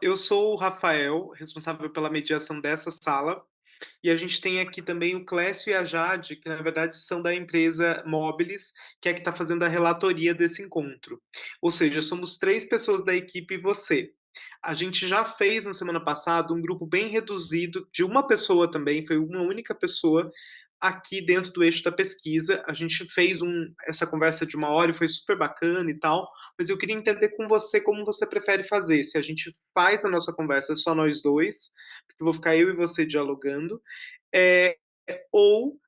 Eu sou o Rafael, responsável pela mediação dessa sala, e a gente tem aqui também o Clécio e a Jade, que na verdade são da empresa Mobilis, que é que está fazendo a relatoria desse encontro. Ou seja, somos 3 pessoas da equipe e você. A gente já fez na semana passada um grupo bem reduzido, de uma pessoa também, foi uma única pessoa, aqui dentro do eixo da pesquisa. A gente fez essa conversa de 1 hora e foi super bacana e tal, mas eu queria entender com você como você prefere fazer. Se a gente faz a nossa conversa só nós dois, porque eu vou ficar eu e você dialogando, é, ou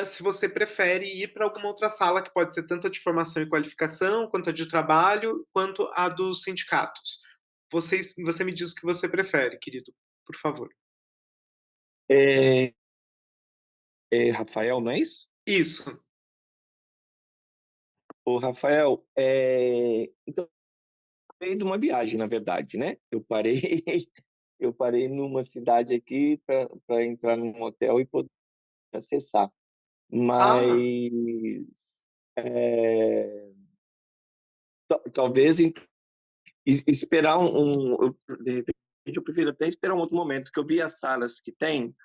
se você prefere ir para alguma outra sala, que pode ser tanto a de formação e qualificação, quanto a de trabalho, quanto a dos sindicatos. Você me diz o que você prefere, querido, por favor. É, Rafael, não é isso? Isso. Ô, Rafael, então, eu veio de uma viagem, na verdade, né? Eu parei, eu parei numa cidade aqui para entrar num hotel e poder acessar. Ah, Mas talvez esperar de repente eu prefiro até esperar um outro momento, que eu vi as salas que tem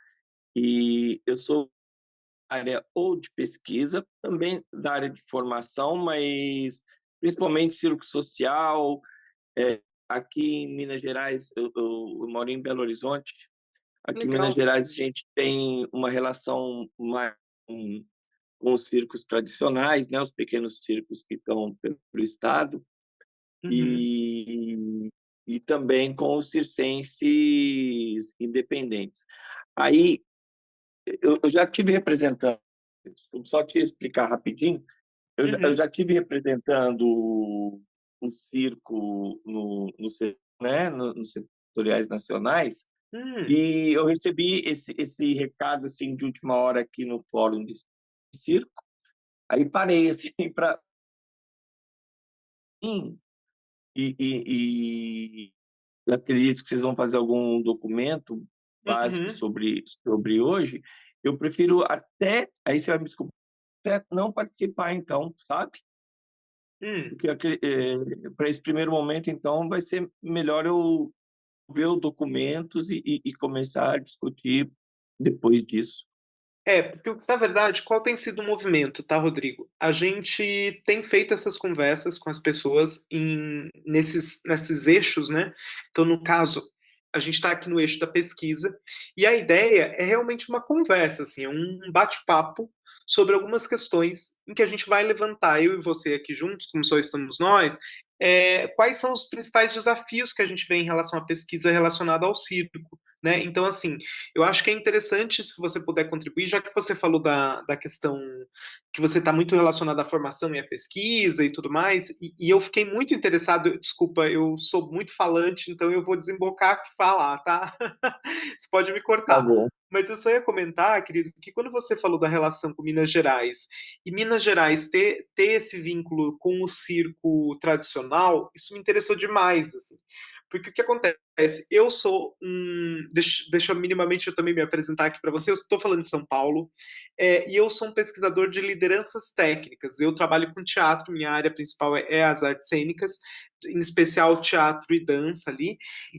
e eu sou área ou de pesquisa, também da área de formação, mas principalmente círculo social. Aqui em Minas Gerais, eu moro em Belo Horizonte. Aqui em Minas legal. Gerais, a gente tem uma relação mais com os circos tradicionais, né, os pequenos circos que estão pelo estado, Uhum, e, e também com os circenses independentes. Aí, eu já tive representando, só te explicar rapidinho. Eu uhum, já tive representando um circo né, nos setoriais nacionais, hum, e eu recebi esse recado assim de última hora aqui no fórum de circo. Aí parei assim para e, e, eu acredito que vocês vão fazer algum documento básico uhum, sobre hoje. Eu prefiro até, aí você vai me desculpar, até não participar então, sabe? hum. Porque para esse primeiro momento, então, vai ser melhor eu ver os documentos e começar a discutir depois disso. É, porque na verdade, qual tem sido o movimento, tá, Rodrigo? A gente tem feito essas conversas com as pessoas nesses eixos, né? Então, no caso, a gente está aqui no eixo da pesquisa, e a ideia é realmente uma conversa, assim, é um bate-papo sobre algumas questões em que a gente vai levantar, eu e você aqui juntos, como só estamos nós, quais são os principais desafios que a gente vê em relação à pesquisa relacionada ao circo, né? Então, assim, eu acho que é interessante se você puder contribuir, já que você falou da questão que você está muito relacionado à formação e à pesquisa e tudo mais, e eu fiquei muito interessado, desculpa, eu sou muito falante, então eu vou desembocar aqui falar, tá? Você pode me Tá cortar. bom. Mas eu só ia comentar, querido, que quando você falou da relação com Minas Gerais, e Minas Gerais ter esse vínculo com o circo tradicional, isso me interessou demais, assim. Porque o que acontece? Eu sou um. Deixa minimamente eu também me apresentar aqui para você. Eu estou falando de São Paulo, e eu sou um pesquisador de lideranças técnicas. Eu trabalho com teatro, minha área principal é as artes cênicas, em especial teatro e dança ali.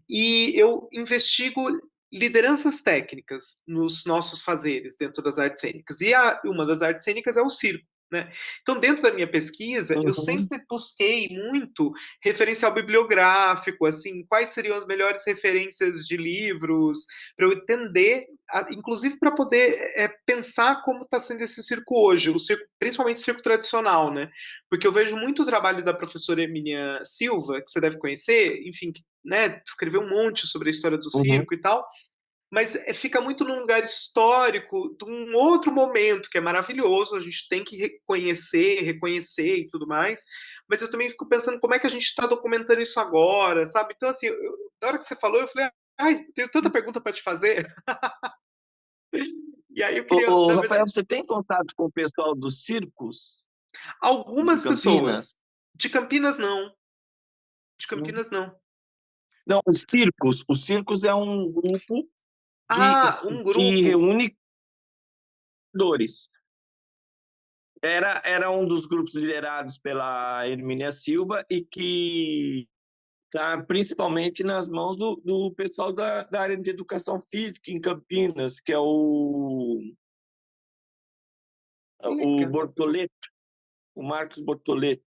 E eu investigo lideranças técnicas nos nossos fazeres dentro das artes cênicas. E uma das artes cênicas é o circo. Né? Então, dentro da minha pesquisa, eu Uhum. sempre busquei muito referencial bibliográfico, assim, quais seriam as melhores referências de livros, para eu entender, inclusive para poder pensar como está sendo esse circo hoje, o circo, principalmente o circo tradicional, né? Porque eu vejo muito o trabalho da professora Emília Silva, que você deve conhecer, enfim, né, escreveu um monte sobre a história do Uhum. circo e tal, mas fica muito num lugar histórico de um outro momento que é maravilhoso, a gente tem que reconhecer, reconhecer e tudo mais, mas eu também fico pensando como é que a gente está documentando isso agora, sabe? Então, assim, na hora que você falou, eu falei, ai, tenho tanta pergunta para te fazer, e aí eu queria, Ô, na Rafael, verdade, você tem contato com o pessoal dos circos de algumas Campinas? pessoas, de Campinas não, de Não. Campinas não. Não, os circos é um grupo de Ah, um que grupo. reúne dores. Era um dos grupos liderados pela Hermínia Silva e que Está principalmente nas mãos do pessoal da área de educação física em Campinas, que é o Legal. Bortoleto, o Marcos Bortoleto,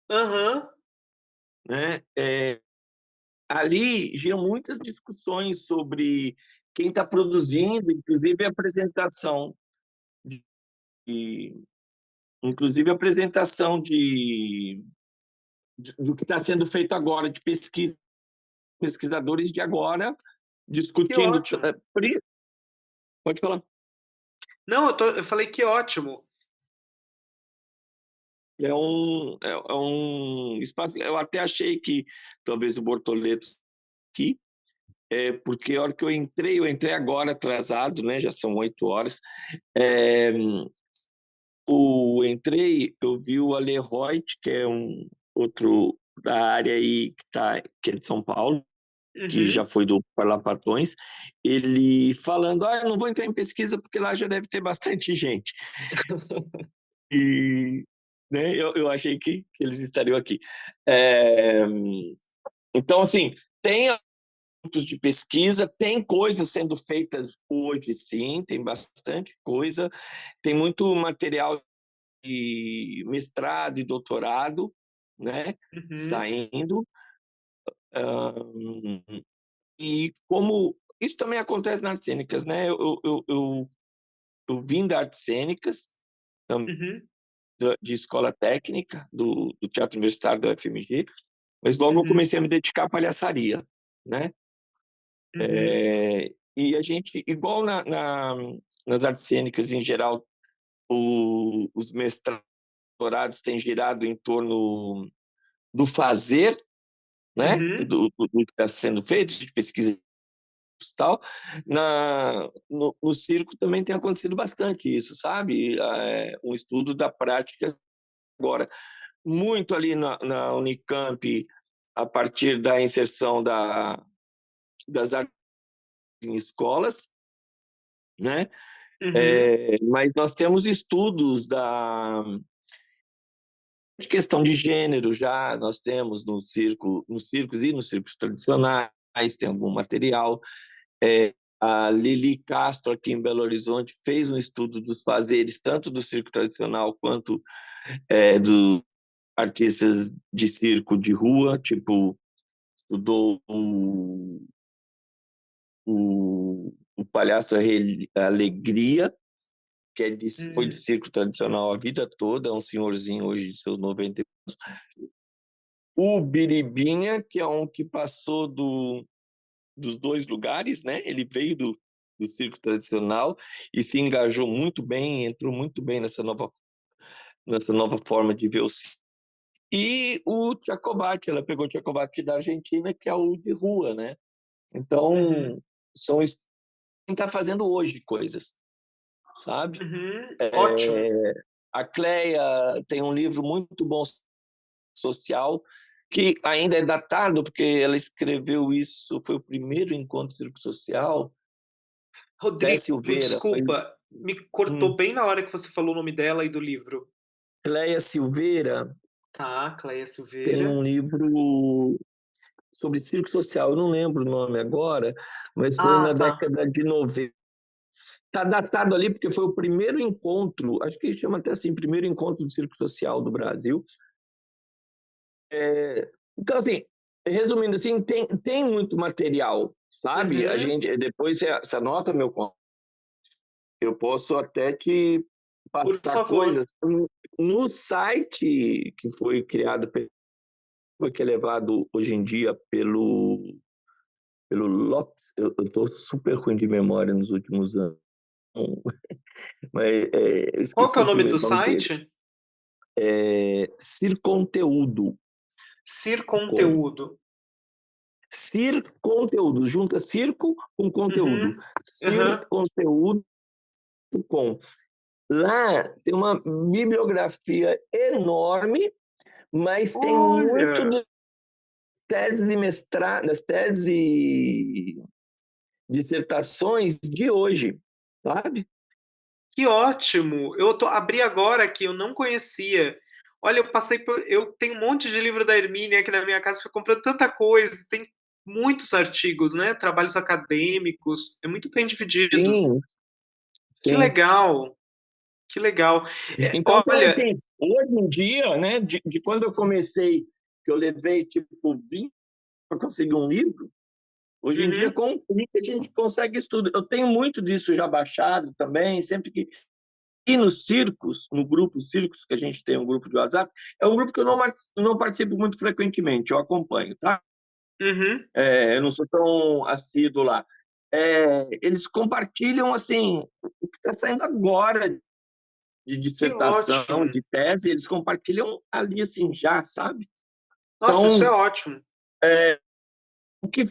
Aham. né? Ali giram muitas discussões sobre quem está produzindo, de, inclusive a apresentação do que está sendo feito agora, de pesquisadores de agora, Que discutindo. ótimo. Pode falar. Não, eu falei que ótimo. É um espaço. Eu até achei que talvez o Bortoleto aqui, porque a hora que eu entrei agora atrasado, né? Já são 8 horas. É, eu vi o Ale Hoyt, que é um outro da área aí que é de São Paulo, que já Uhum. foi do Parlapatões, ele falando, eu não vou entrar em pesquisa porque lá já deve ter bastante gente. E, né, eu achei que eles estariam aqui. É, então, assim, tem grupos de pesquisa, tem coisas sendo feitas hoje, sim, tem bastante coisa, tem muito material de mestrado e doutorado, né, Uhum. saindo. Uh, e como isso também acontece nas artes cênicas, né? Eu vim da artes cênicas, Uhum. de escola técnica, do Teatro Universitário da UFMG, mas logo eu Uhum. comecei a me dedicar à palhaçaria, né? Uhum. E a gente, igual nas artes cênicas em geral, os mestrados têm girado em torno do fazer, né? Uhum. Do que está sendo feito, de pesquisa e tal. No circo também tem acontecido bastante isso, sabe? Um estudo da prática agora. Muito ali na Unicamp, a partir da inserção das artes em escolas, né? Uhum. Mas nós temos estudos de questão de gênero já, nós temos nos circos e nos circos tradicionais, tem algum material. A Lili Castro, aqui em Belo Horizonte, fez um estudo dos fazeres, tanto do circo tradicional quanto dos artistas de circo de rua, tipo, estudou o Palhaço Alegria, foi de Uhum. circo tradicional a vida toda, é um senhorzinho hoje de seus 90 anos. O Biribinha, que é um que passou dos dois lugares, né? Ele veio do circo tradicional e se engajou muito bem, entrou muito bem nessa nova forma de ver o circo. E o Tchacobate, ela pegou o Tchacobate da Argentina, que é o de rua, né? Uhum. Então, são quem está fazendo hoje coisas, sabe? Uhum. Ótimo. A Cleia tem um livro muito bom social, que ainda é datado, porque ela escreveu isso, foi o primeiro encontro circo social. Cleia Rodrigo, Silveira, desculpa, me cortou hum, bem na hora que você falou o nome dela e do livro. Cleia Silveira Tá, Cleia tem Silveira. um livro sobre circo social, eu não lembro o nome agora, mas foi na Ah, tá. década de 90. Está datado ali porque foi o primeiro encontro, acho que chama até assim, primeiro encontro de circo social do Brasil. Então, assim, resumindo assim, tem muito material, sabe? A Uhum. gente, depois você anota meu contato, eu posso até te Por passar favor. coisas. No site que foi criado, que é levado hoje em dia pelo Lopes, eu estou super ruim de memória nos últimos anos, mas eu Qual que esqueci é o o nome do primeiro nome dele. site? Circonteúdo. Cir Com. Conteúdo. Circonteúdo, junta circo com conteúdo. Uhum. Aham. Circonteúdo com. Lá tem uma bibliografia enorme, mas tem muito Olha, das teses de mestrado, das teses dissertações de hoje, sabe? que ótimo. Abri agora aqui, eu não conhecia. Olha, eu tenho um monte de livro da Hermínia aqui na minha casa, fui comprando tanta coisa, tem muitos artigos, né, trabalhos acadêmicos, é muito bem dividido. Sim, Que sim. legal, que legal. Então, então Olha assim, hoje em dia, né, de quando eu comecei, que eu levei tipo 20 para conseguir um livro, hoje em dia uhum, com um clique a gente consegue estudo. Eu tenho muito disso já baixado também, sempre que e nos circos, no grupo Circos, que a gente tem um grupo de WhatsApp, é um grupo que eu não participo muito frequentemente, eu acompanho, tá? uhum. Eu não sou tão assíduo lá. Eles compartilham assim o que está saindo agora de Que dissertação, ótimo. de tese, eles compartilham ali assim já, sabe? Nossa, isso é Então, ótimo. o que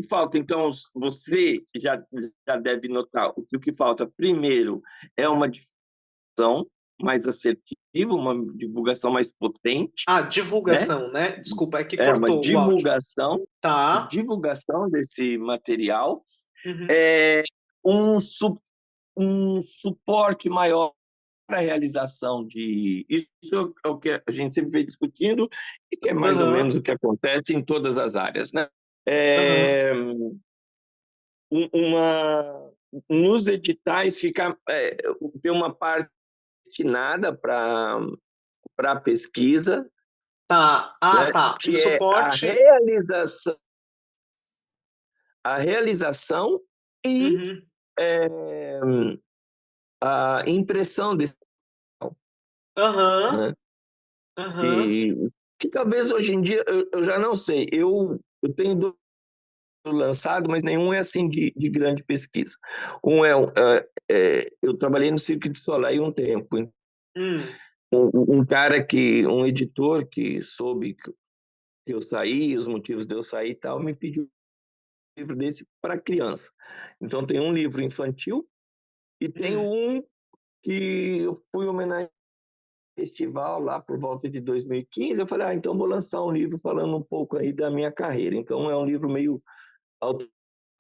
falta, então, você já deve notar, o que falta primeiro é uma divulgação mais assertiva, uma divulgação mais potente, Ah, né? divulgação, né? Desculpa, é que É uma cortou o áudio. Tá. divulgação desse material, Uhum. é, um, su, um suporte maior para a realização de. Isso é o que a gente sempre vem discutindo e que é mais ou Aham, menos o que acontece em todas as áreas, né? aham, É, uma, nos editais fica, tem uma parte destinada para pesquisa, tá. Ah, né? tá. Um Que é suporte. a realização e Uhum. é, a impressão desse, Aham, né? aham. E que talvez hoje em dia eu já não sei. Eu tenho dois lançado, mas nenhum é assim de grande pesquisa. Um eu trabalhei no Cirque du Soleil um tempo. Hum, Um cara um editor que soube que eu saí, os motivos de eu sair e tal, me pediu um livro desse para criança. Então tem um livro infantil e tem hum. um que eu fui homenagear festival lá por volta de 2015, eu falei, então vou lançar um livro falando um pouco aí da minha carreira. Então é um livro meio auto,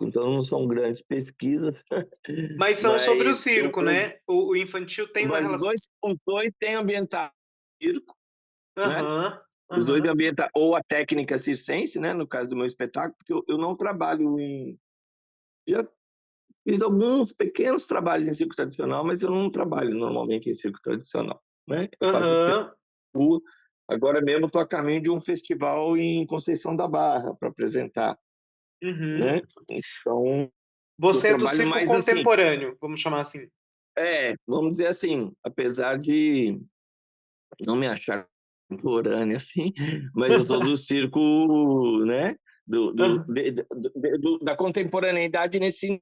então não são grandes pesquisas, Mas são sobre o mas circo, né? O infantil tem uma mas relação. os dois têm ambientado circo, né? Aham, Os dois aham, ambientam ou a técnica circense, né? No caso do meu espetáculo, porque eu não trabalho em, já fiz alguns pequenos trabalhos em circo tradicional, mas eu não trabalho normalmente em circo tradicional, né? Eu faço aham. espetáculo. Agora mesmo estou a caminho de um festival em Conceição da Barra para apresentar, Uhum. né? Então, eu Você é do trabalho circo mais assim, contemporâneo, vamos chamar assim. vamos dizer assim, apesar de não me achar contemporâneo assim, mas eu sou do circo, né? Aham. Da contemporaneidade nesse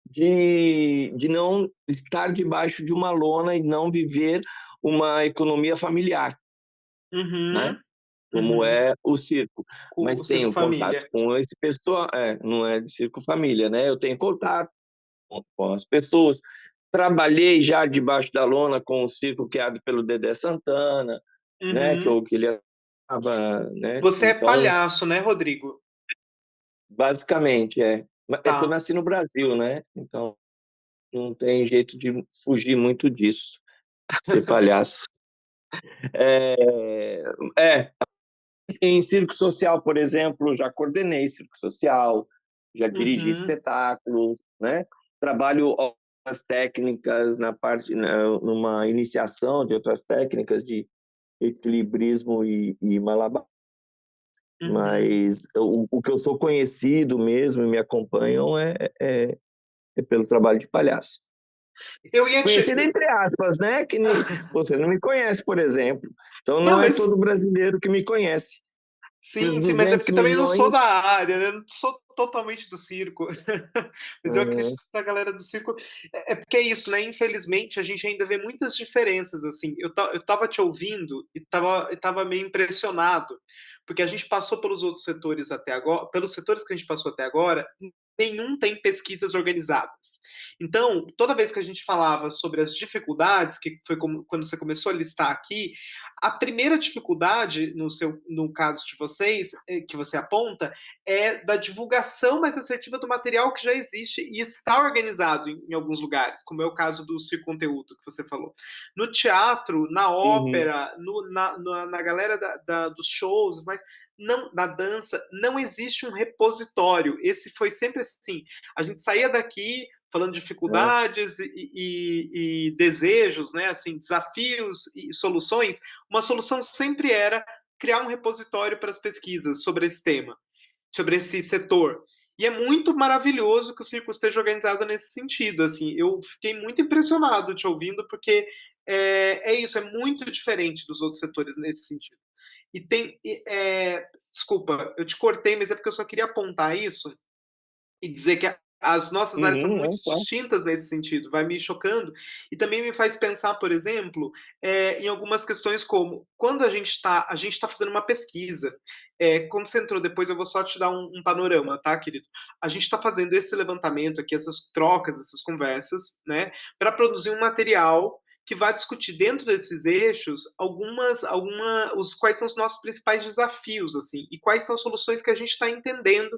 de não estar debaixo de uma lona e não viver uma economia familiar, né? Uhum, Como uhum. é o circo. O Mas circo tenho contato família. com esse pessoal, não é de circo família, né? Eu tenho contato com as pessoas. Trabalhei já debaixo da lona com o circo criado pelo Dedé Santana, né? Uhum. Que ele estava, né? Você é Então, palhaço, né, Rodrigo? basicamente, é. É que eu Tá. nasci no Brasil, né? Então, não tem jeito de fugir muito disso, ser palhaço. É, é, em circo social, por exemplo, já coordenei circo social, já dirigi Uhum, espetáculos, né? Trabalho as técnicas na parte, numa iniciação de outras técnicas de equilibrismo e malabar, uhum. mas o que eu sou conhecido mesmo e me acompanham é pelo trabalho de palhaço. Eu ia te. Conhecido entre aspas, né? Você não me conhece, por exemplo. Então Não, não é mas todo brasileiro que me conhece. Esses sim, sim, mas é 200 porque também não sou milhões. da área, né? Não sou totalmente do circo. Mas eu Uhum. acredito que para a galera do circo é porque é isso, né? Infelizmente, a gente ainda vê muitas diferenças assim. Eu tava te ouvindo e tava meio impressionado, porque a gente passou pelos outros setores até agora, pelos setores que a gente passou até agora, nenhum tem pesquisas organizadas. Então, toda vez que a gente falava sobre as dificuldades, que foi como, quando você começou a listar aqui, a primeira dificuldade, no caso de vocês, que você aponta, é da divulgação mais assertiva do material que já existe e está organizado em alguns lugares, como é o caso do Circo Conteúdo que você falou. No teatro, na Uhum. ópera, na galera dos shows, mas não, na dança, não existe um repositório. Esse foi sempre assim. A gente saía daqui falando de É. dificuldades e desejos, né, assim, desafios e soluções. Uma solução sempre era criar um repositório para as pesquisas sobre esse tema, sobre esse setor. E é muito maravilhoso que o circo esteja organizado nesse sentido. Assim, eu fiquei muito impressionado te ouvindo, porque é isso, é muito diferente dos outros setores nesse sentido. E tem. Desculpa, eu te cortei, mas é porque eu só queria apontar isso e dizer que as nossas áreas são Uhum, muito não, claro. distintas nesse sentido, vai me chocando e também me faz pensar, por exemplo, em algumas questões como quando a gente está fazendo uma pesquisa, como você entrou depois, eu vou só te dar um panorama, tá, querido? A gente está fazendo esse levantamento aqui, essas trocas, essas conversas, né, para produzir um material que vai discutir dentro desses eixos quais são os nossos principais desafios, assim, e quais são as soluções que a gente está entendendo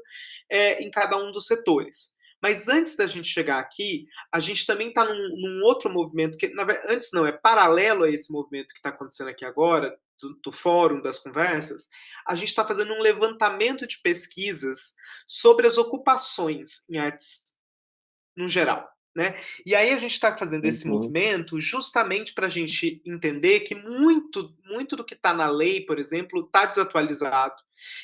em cada um dos setores. Mas antes da gente chegar aqui, a gente também está num outro movimento que, antes não, é paralelo a esse movimento que está acontecendo aqui agora, do fórum, das conversas, a gente está fazendo um levantamento de pesquisas sobre as ocupações em artes no geral. Né? E aí a gente está fazendo esse Uhum. movimento justamente para a gente entender que muito do que está na lei, por exemplo, está desatualizado,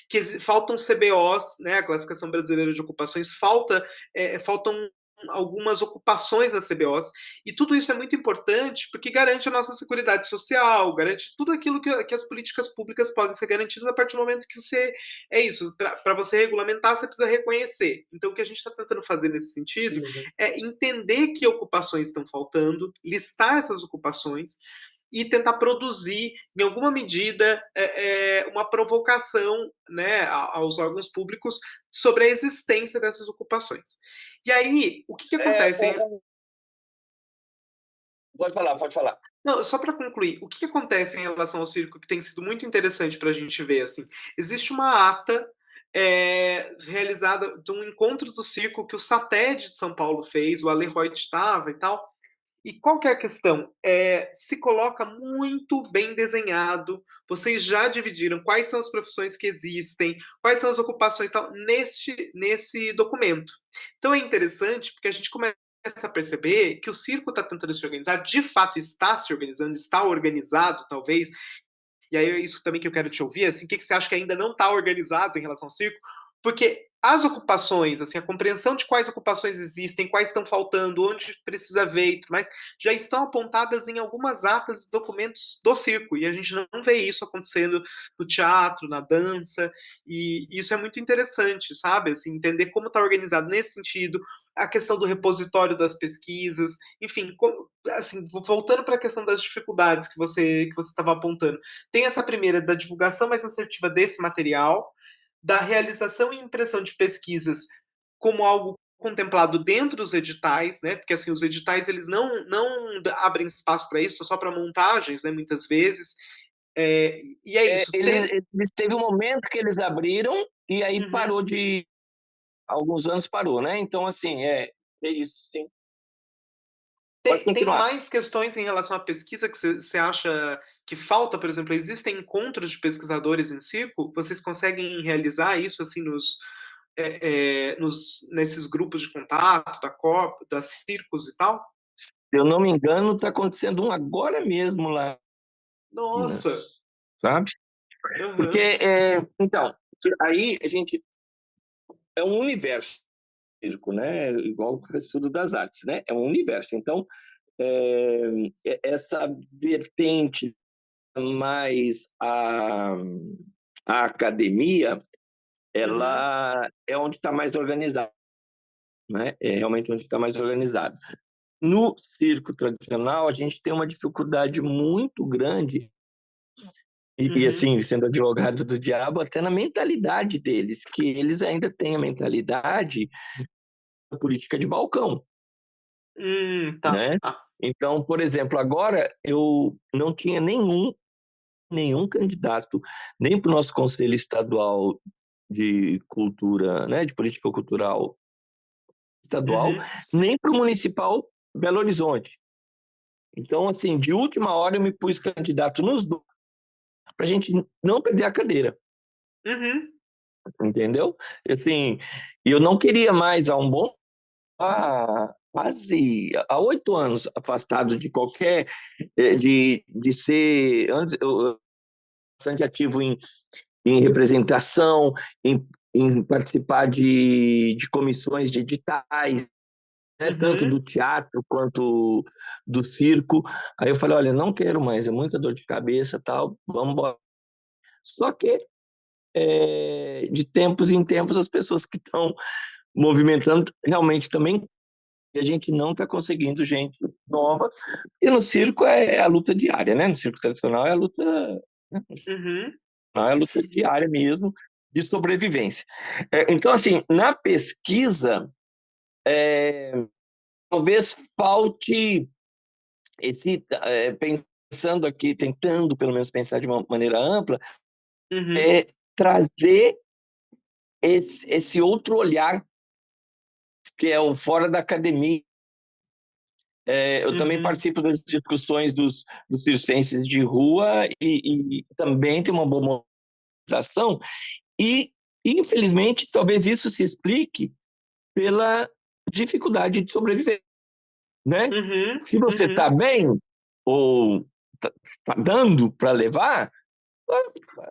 que faltam CBOs, né, a Classificação Brasileira de Ocupações, faltam algumas ocupações nas CBOs, e tudo isso é muito importante porque garante a nossa seguridade social, garante tudo aquilo que as políticas públicas podem ser garantidas a partir do momento que você. É isso, para você regulamentar, você precisa reconhecer. Então, o que a gente está tentando fazer nesse sentido Uhum. é entender que ocupações estão faltando, listar essas ocupações e tentar produzir, em alguma medida, uma provocação, né, aos órgãos públicos sobre a existência dessas ocupações. E aí, o que, que É, acontece? pode falar, pode falar. Não, só para concluir, o que, que acontece em relação ao circo que tem sido muito interessante para a gente ver? Assim, existe uma ata realizada de um encontro do circo que o SATED de São Paulo fez, o Ale Hoyt estava e tal, e qual que é a questão? Se coloca muito bem desenhado. Vocês já dividiram quais são as profissões que existem, quais são as ocupações e tal, nesse documento. Então é interessante porque a gente começa a perceber que o circo está tentando se organizar, de fato está se organizando, está organizado, talvez, e aí é isso também que eu quero te ouvir, assim, o que, que você acha que ainda não está organizado em relação ao circo? Porque as ocupações, assim, a compreensão de quais ocupações existem, quais estão faltando, onde precisa ver e tudo mais, já estão apontadas em algumas atas e documentos do circo, e a gente não vê isso acontecendo no teatro, na dança, e isso é muito interessante, sabe? Assim, entender como está organizado nesse sentido, a questão do repositório das pesquisas, enfim, assim, voltando para a questão das dificuldades que você estava apontando. Tem essa primeira da divulgação mais assertiva desse material, da realização e impressão de pesquisas como algo contemplado dentro dos editais, né? Porque assim os editais eles não abrem espaço para isso, só para montagens, né? Muitas vezes. E é É, isso. eles teve um momento que eles abriram e aí Uhum. parou de alguns anos parou, né, então assim, é isso sim. Pode Tem continuar. mais questões em relação à pesquisa que você acha que falta, por exemplo, existem encontros de pesquisadores em circo? Vocês conseguem realizar isso assim nesses grupos de contato da COP, da Circos e tal? Se eu não me engano, está acontecendo um agora mesmo lá em Nossa! Minas, sabe. Porque, Aham. então, aí a gente é um universo circo, né, igual o estudo das artes, né, é um universo. Então, essa vertente mais a academia, Uhum. ela é onde está mais organizado, né, é realmente onde está mais organizado. No circo tradicional, a gente tem uma dificuldade muito grande, e Uhum. assim, sendo advogado do diabo, até na mentalidade deles, que eles ainda têm a mentalidade política de balcão, Tá. né? Ah, Então, por exemplo, agora eu não tinha nenhum candidato, nem para o nosso Conselho Estadual de Cultura, né, de Política Cultural Estadual, uhum, nem para o Municipal Belo Horizonte. Então, assim, de última hora eu me pus candidato nos dois para a gente não perder a cadeira, uhum, entendeu? Assim, eu não queria mais há um bom, quase há 8 anos afastado de qualquer, de ser, antes eu bastante ativo em representação, em participar de comissões de editais, né, tanto uhum, do teatro quanto do circo. Aí eu falei, olha, não quero mais, é muita dor de cabeça, tal, vamos embora. Só que de tempos em tempos as pessoas que estão movimentando realmente também, e a gente não está conseguindo gente nova. E no circo é a luta diária, né? No circo tradicional é a luta, né? uhum, É a luta diária mesmo de sobrevivência. Então, assim, na pesquisa, talvez falte pensando aqui, tentando pelo menos pensar de uma maneira ampla, uhum, trazer esse outro olhar que é o fora da academia. Eu também uhum, participo das discussões dos circenses de rua e também tem uma boa mobilização e, infelizmente, talvez isso se explique pela dificuldade de sobreviver, né? uhum, Se você está uhum, bem ou está dando para levar,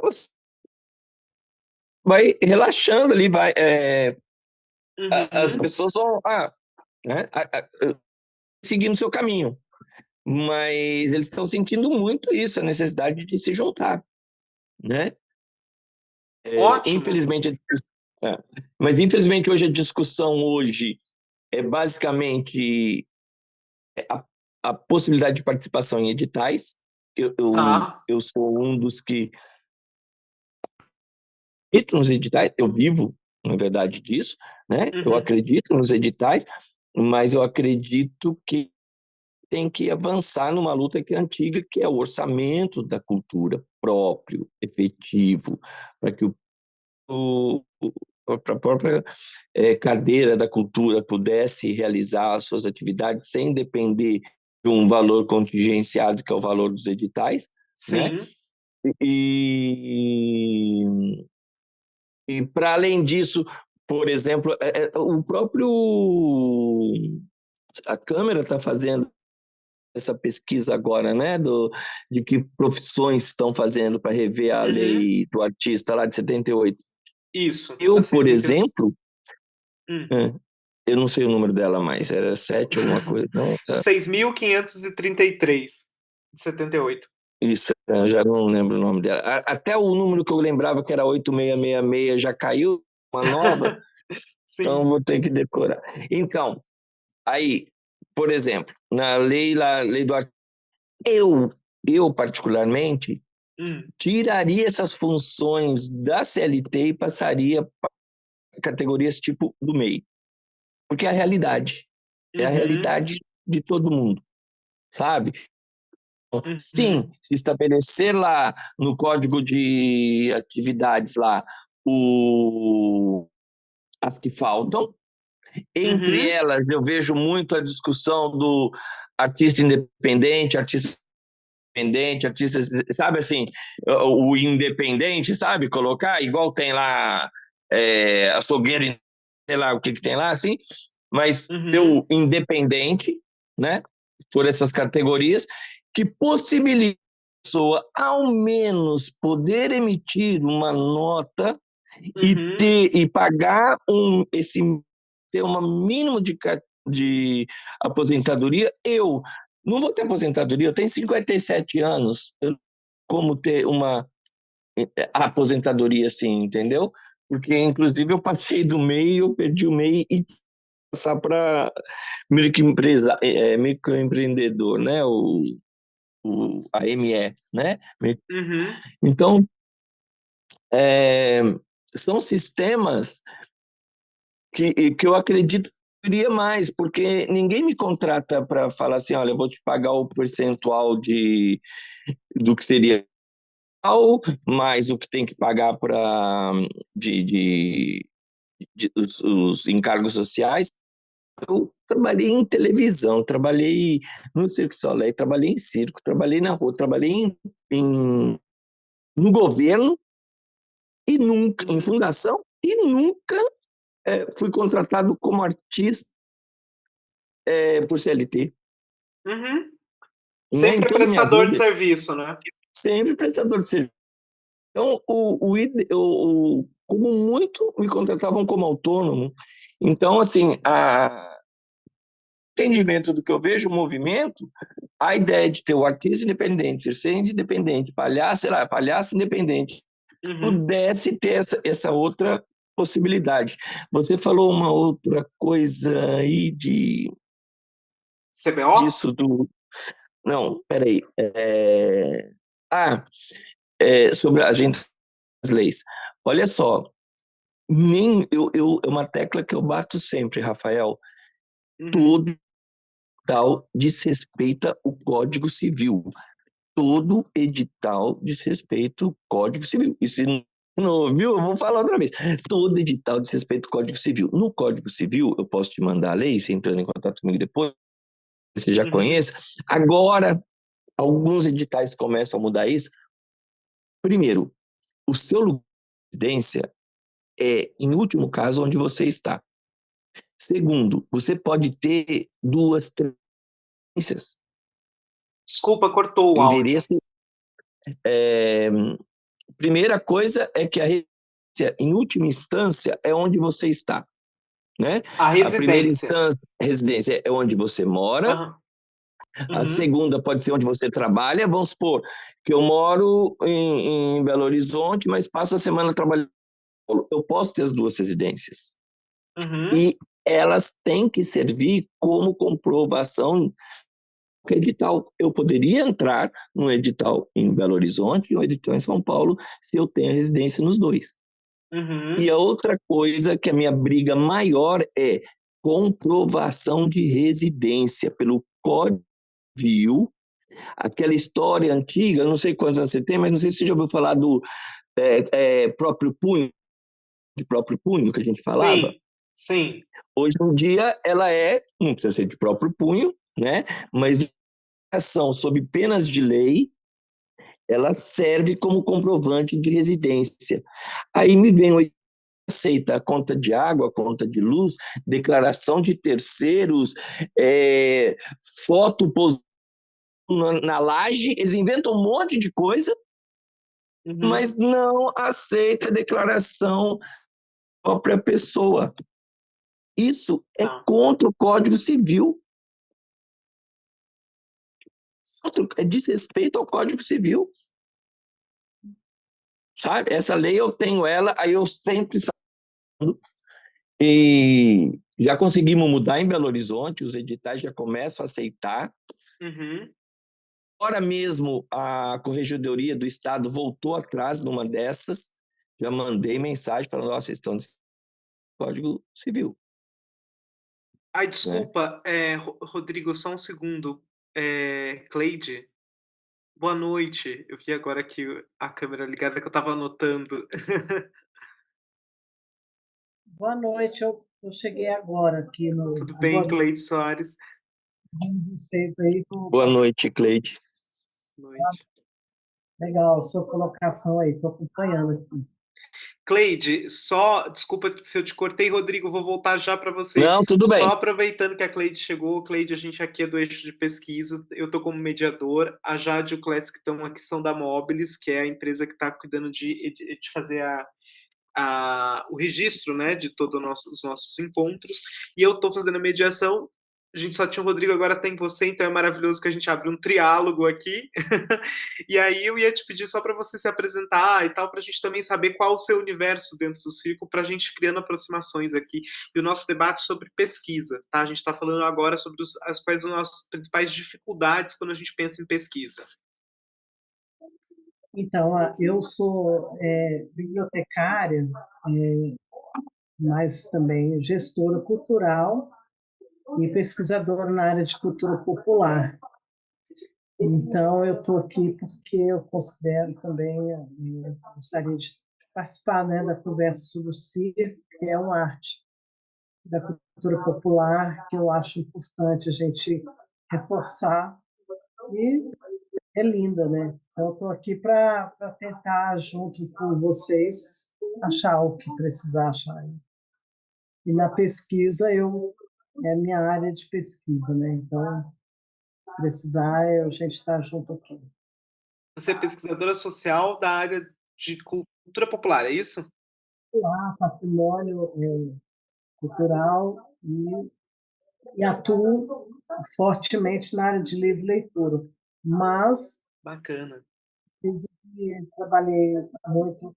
você vai relaxando ali, as uhum. pessoas vão né, seguindo o seu caminho, mas eles estão sentindo muito isso, a necessidade de se juntar, né? Ótimo. Infelizmente, é, mas infelizmente hoje a discussão hoje é basicamente a, a possibilidade de participação em editais. Tá. Eu sou um dos que acredito nos editais, eu vivo, na verdade, disso, né? Eu Uhum. acredito nos editais, mas eu acredito que tem que avançar numa luta que é antiga, que é o orçamento da cultura próprio, efetivo, para que a própria cadeira da cultura pudesse realizar as suas atividades sem depender de um valor contingenciado, que é o valor dos editais, né? Sim. E, e para além disso, por exemplo, o próprio a Câmara está fazendo essa pesquisa agora, né, de que profissões estão fazendo para rever a Uhum. lei do artista lá de 78. Isso. A Eu, por 6.500. exemplo, Hum. é, eu não sei o número dela mais, era 7 alguma coisa, não, tá, 6.533 de 78. isso, eu já não lembro o nome dela. Até o número que eu lembrava que era 8666 já caiu, uma nova, então Sim. eu vou ter que decorar. Então, aí, por exemplo, na lei, lá, lei do artista, eu, eu particularmente, Hum. tiraria essas funções da CLT e passaria para categorias tipo do MEI, porque é a Uhum. realidade de todo mundo, sabe? Uhum. Sim, se estabelecer lá no código de atividades lá as que faltam, entre Uhum. elas eu vejo muito a discussão do artista independente, sabe assim, o independente, sabe? Colocar, igual tem lá açougueiro, sei lá o que tem lá, assim, mas ter Uhum. o independente, né? Por essas categorias, que possibilita a pessoa, ao menos, poder emitir uma nota Uhum. e pagar ter um mínimo de aposentadoria. Eu não vou ter aposentadoria, eu tenho 57 anos, como ter uma aposentadoria assim, entendeu? Porque, inclusive, eu passei do meio, eu perdi o meio e passar para microempreendedor, né? A ME, né? Uhum. Então, é, são sistemas que eu acredito. Queria mais, porque ninguém me contrata para falar assim, olha, eu vou te pagar o percentual do que seria mais o que tem que pagar para de, de, os encargos sociais. Eu trabalhei em televisão, trabalhei no Circo du Soleil, trabalhei em circo, trabalhei na rua, trabalhei no governo e nunca, em Uhum. fundação, e nunca fui contratado como artista por CLT. Uhum. Né? Em Sempre toda a minha prestador de vida, serviço, né? sempre prestador de serviço. Então, como muito me contratavam como autônomo. Então, assim, entendimento do que eu vejo o movimento, a ideia de ter o artista independente, circense independente, palhaço, sei lá, palhaço independente, Uhum. pudesse ter essa outra possibilidade. Você falou uma outra coisa aí CBO? disso do. Não, peraí. Ah, sobre a gente as leis. Olha só, é uma tecla que eu bato sempre, Rafael. Uhum. Todo tal desrespeita o Código Civil. Todo edital desrespeita o Código Civil. E se não viu, eu vou falar outra vez. Todo edital desrespeita o Código Civil. No Código Civil, eu posso te mandar a lei, você entrando em contato comigo depois, você já Uhum. conhece. Agora, alguns editais começam a mudar isso. Primeiro, o seu lugar de residência é, em último caso, onde você está. Segundo, você pode ter duas residências. Desculpa, cortou o áudio. Endereço. É, primeira coisa é que a residência, em última instância, é onde você está. Né? A A primeira residência. instância, residência, é onde você mora. Aham. A Uhum. segunda pode ser onde você trabalha. Vamos supor que eu moro em Belo Horizonte, mas passo a semana trabalhando. Eu posso ter as duas residências. Uhum. E elas têm que servir como comprovação que edital. Eu poderia entrar num edital em Belo Horizonte e um edital em São Paulo se eu tenho residência nos dois. E Uhum. a outra coisa que a minha briga maior é comprovação de residência pelo Código Civil, aquela história antiga, não sei quantos anos você tem, mas não sei se você já ouviu falar do próprio punho, de próprio punho que a gente falava. Sim. Sim. Hoje em dia ela não precisa ser de próprio punho, né? Mas ação sob penas de lei, ela serve como comprovante de residência. Aí me vem o aceita a conta de água, a conta de luz, declaração de terceiros, foto na laje, eles inventam um monte de coisa, Uhum. mas não aceita a declaração da própria pessoa. Isso é Tá. contra o Código Civil, é desrespeito ao Código Civil, sabe? Essa lei eu tenho ela, aí eu sempre e já conseguimos mudar em Belo Horizonte, os editais já começam a aceitar. Uhum. Agora mesmo a Corregedoria do Estado voltou atrás numa dessas, já mandei mensagem para nós, vocês estão no Código Civil. Ai, Né? desculpa, Rodrigo, só um segundo. Cleide, boa noite. Eu vi agora aqui a câmera ligada que eu estava anotando. Boa noite, eu cheguei agora aqui no. Tudo bem, Boa noite Cleide Soares? a vocês aí por Boa participar. noite, Cleide. Noite. Legal, a sua colocação aí, estou acompanhando aqui. Cleide, só desculpa se eu te cortei, Rodrigo, vou voltar já para você. Não, tudo Só bem. aproveitando que a Cleide chegou, Cleide, a gente aqui é do eixo de pesquisa, eu estou como mediador, a Jade e o Clécio que estão aqui são da Mobilis, que é a empresa que está cuidando de fazer o registro, né, de todos os nossos encontros, e eu estou fazendo a mediação. A gente só tinha o Rodrigo, agora tem você, então é maravilhoso que a gente abre um triálogo aqui. E aí eu ia te pedir só para você se apresentar e tal, para a gente também saber qual o seu universo dentro do circo, para a gente criando aproximações aqui. E o nosso debate sobre pesquisa, tá? A gente está falando agora sobre quais são as nossas principais dificuldades quando a gente pensa em pesquisa. Então, eu sou bibliotecária, mas também gestora cultural, e pesquisadora na área de cultura popular. Então, eu estou aqui porque eu considero também, gostaria de participar, né, da conversa sobre o circo, que é uma arte da cultura popular, que eu acho importante a gente reforçar, e é linda, né? Então, eu estou aqui para tentar, junto com vocês, achar o que precisar achar. E na pesquisa, é a minha área de pesquisa, né? Então, precisar, a gente está junto aqui. Você é pesquisadora social da área de cultura popular, é isso? Lá, patrimônio cultural e atuo fortemente na área de livre leitura. Mas Bacana. trabalhei muito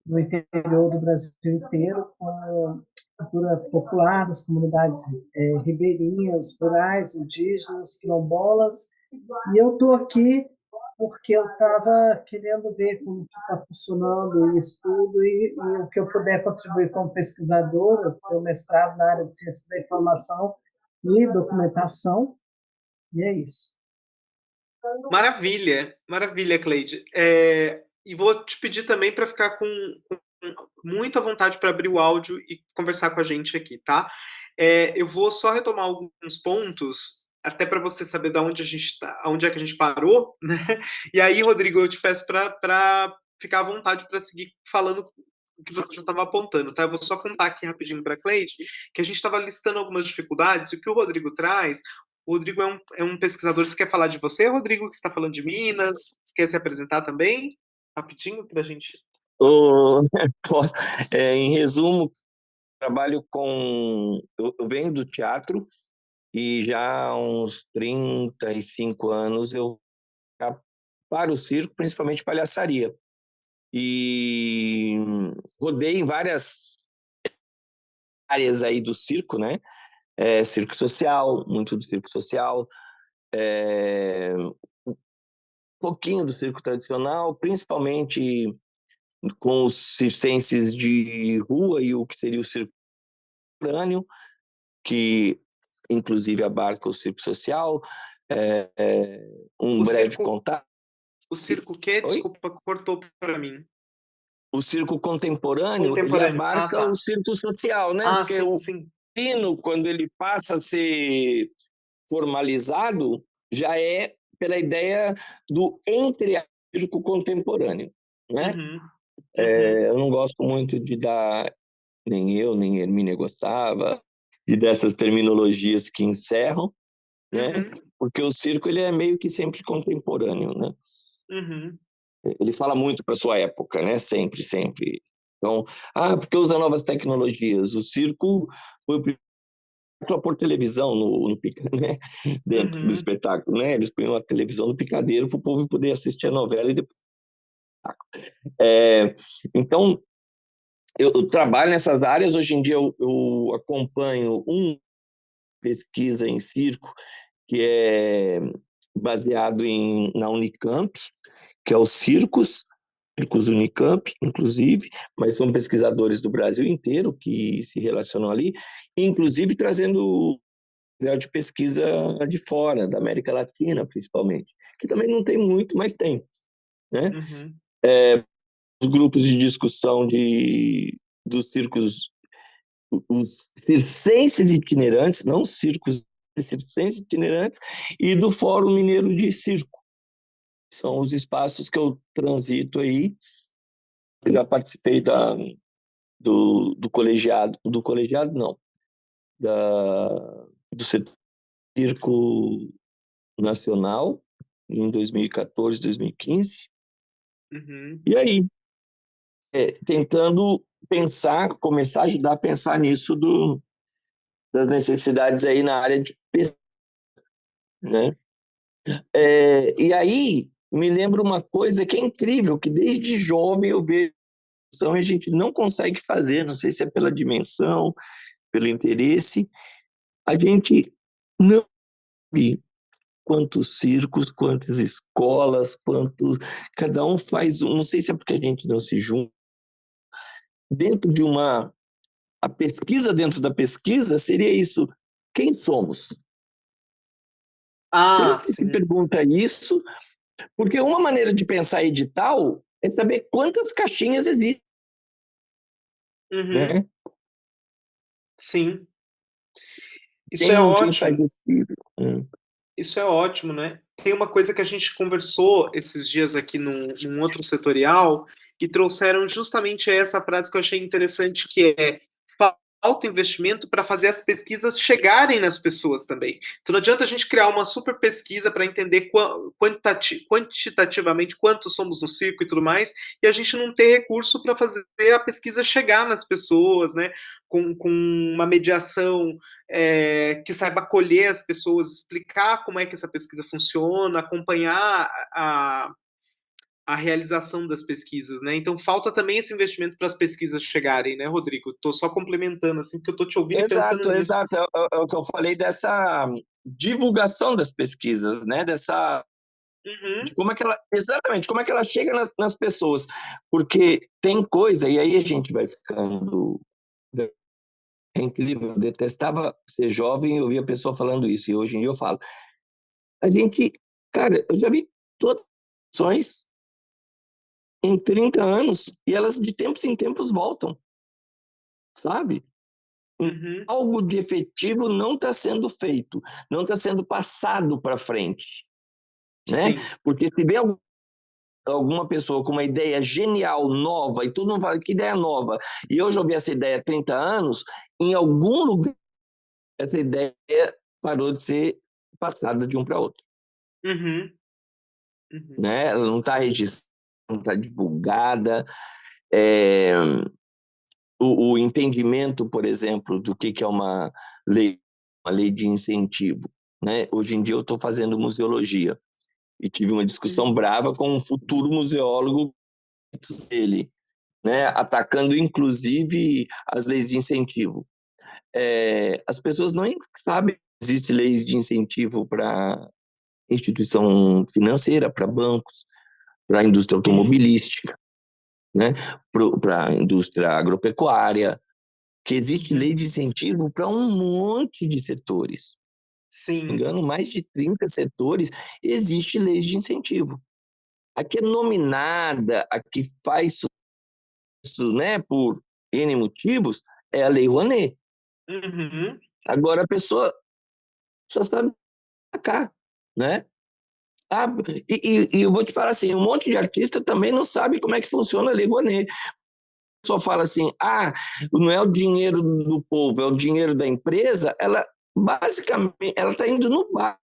no interior do Brasil inteiro com cultura popular das comunidades ribeirinhas, rurais, indígenas, quilombolas. E eu estou aqui porque eu estava querendo ver como está funcionando isso tudo e o que eu puder contribuir como pesquisadora, eu tenho mestrado na área de ciência da informação e documentação, e é isso. Maravilha, maravilha, Cleide. E vou te pedir também para ficar com muita vontade para abrir o áudio e conversar com a gente aqui, tá? Eu vou só retomar alguns pontos, até para você saber da onde a gente tá, onde é que a gente parou, né? E aí, Rodrigo, eu te peço para ficar à vontade para seguir falando o que você já estava apontando, tá? Eu vou só contar aqui rapidinho para a Cleide que a gente estava listando algumas dificuldades, e o que o Rodrigo traz. O Rodrigo é um pesquisador. Você quer falar de você, Rodrigo, que está falando de Minas? Você quer se apresentar também? Rapidinho, para a gente. Ô, posso- em resumo, trabalho com. Eu venho do teatro e já há uns 35 anos eu para o circo, principalmente palhaçaria. E rodei em várias áreas aí do circo, né? Circo social, muito do circo social, um pouquinho do circo tradicional, principalmente com os circenses de rua e o que seria o circo contemporâneo, que inclusive abarca o circo social, um O breve circo, contato. o circo quê? Oi? Desculpa, cortou para mim. O circo contemporâneo, ele Contemporâneo. Ah, abarca o tá. circo social, né? Ah, Porque sim, o sim. sino, quando ele passa a ser formalizado, já é pela ideia do entre-circo contemporâneo, né? Uhum, uhum, Eu não gosto muito de dar, nem eu, nem Hermínia gostava, de dessas terminologias que encerram, né? uhum, Porque o circo ele é meio que sempre contemporâneo, né? uhum, Ele fala muito para sua época, né? Sempre, sempre. Então, porque usa novas tecnologias. O circo foi o primeiro a pôr televisão né? Dentro do uhum, espetáculo, né? Eles põem uma televisão no picadeiro para o povo poder assistir a novela e depois. É, então, eu trabalho nessas áreas. Hoje em dia, eu acompanho uma pesquisa em circo que é baseado na Unicamp, que é o Circos Unicamp, inclusive, mas são pesquisadores do Brasil inteiro que se relacionam ali, inclusive trazendo material de pesquisa de fora, da América Latina, principalmente, que também não tem muito, mas tem, né? uhum, Os grupos de discussão dos circos, os circenses itinerantes, não circos, circenses itinerantes, e do Fórum Mineiro de Circo. São os espaços que eu transito aí. Eu já participei do colegiado não, do Circo Nacional, em 2014, 2015. uhum. E aí, tentando pensar, começar a ajudar a pensar nisso das necessidades aí na área de pesquisa, né? E aí, me lembra uma coisa que é incrível, que desde jovem eu vejo e a gente não consegue fazer, não sei se é pela dimensão, pelo interesse, a gente não sabe quantos circos, quantas escolas, cada um faz, não sei se é porque a gente não se junta, dentro de a pesquisa dentro da pesquisa seria isso, quem somos? Ah, Sempre se sim. pergunta isso, porque uma maneira de pensar edital é saber quantas caixinhas existem, Uhum, né? sim. Isso é Quem faz ótimo. esse livro? Isso é ótimo, né? Tem uma coisa que a gente conversou esses dias aqui num outro setorial e trouxeram justamente essa frase que eu achei interessante, que é falta investimento para fazer as pesquisas chegarem nas pessoas também. Então não adianta a gente criar uma super pesquisa para entender quantitativamente quantos somos no circo e tudo mais, e a gente não ter recurso para fazer a pesquisa chegar nas pessoas, né? Com uma mediação que saiba acolher as pessoas, explicar como é que essa pesquisa funciona, acompanhar a realização das pesquisas, né? Então falta também esse investimento para as pesquisas chegarem, né, Rodrigo? Estou só complementando, assim, porque eu estou te ouvindo e pensando Exato, nisso. exato. É o que eu falei dessa divulgação das pesquisas, né? De Uhum, como é que ela, exatamente, como é que ela chega nas pessoas. Porque tem coisa, e aí a gente vai ficando. É incrível, eu detestava ser jovem e ouvir a pessoa falando isso, e hoje em dia eu falo. A gente, cara, eu já vi todas as ações em 30 anos e elas de tempos em tempos voltam, sabe? uhum, Algo de efetivo não está sendo feito, não está sendo passado para frente, né? sim, Porque se vem alguma pessoa com uma ideia genial, nova, e todo mundo fala que ideia nova, e eu já ouvi essa ideia há 30 anos, em algum lugar essa ideia parou de ser passada de um para outro, uhum, uhum, né? Ela não está registrada, não está divulgada. É, o entendimento, por exemplo, do que é uma lei de incentivo, né? Hoje em dia eu estou fazendo museologia e tive uma discussão uhum, brava com um futuro museólogo dele, né? Atacando inclusive as leis de incentivo. As pessoas não sabem que existe leis de incentivo para instituição financeira, para bancos, para a indústria sim, automobilística, né? Para a indústria agropecuária, que existe lei uhum, de incentivo para um monte de setores. Se não me sim, engano, mais de 30 setores existe lei de incentivo. A que é nominada, a que faz isso, né, por N motivos, é a Lei Rouanet. uhum, Agora a pessoa só sabe cá, né? Ah, e eu vou te falar assim, um monte de artista também não sabe como é que funciona a Lei Rouanet. Só fala assim, não é o dinheiro do povo, é o dinheiro da empresa, ela basicamente ela está indo no bar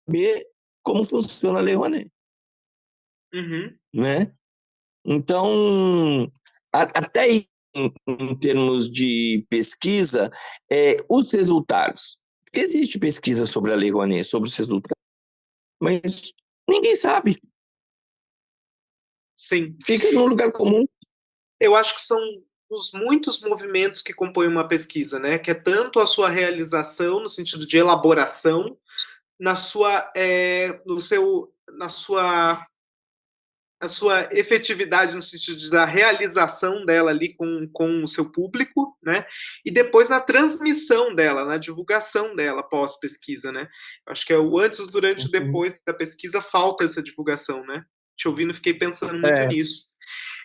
ver como funciona a Lei Rouanet, uhum, né? Então, até aí, em termos de pesquisa, os resultados. Porque existe pesquisa sobre a Lei Rouanet, sobre os resultados, mas ninguém sabe. sim. Fica num lugar comum. Eu acho que são os muitos movimentos que compõem uma pesquisa, né? Que é tanto a sua realização, no sentido de elaboração, na sua, no seu, na sua efetividade, no sentido da realização dela ali com o seu público, né? E depois na transmissão dela, na divulgação dela pós-pesquisa, né? Acho que é o antes, o durante e o depois da pesquisa falta essa divulgação, né? Te ouvindo, fiquei pensando muito É, nisso.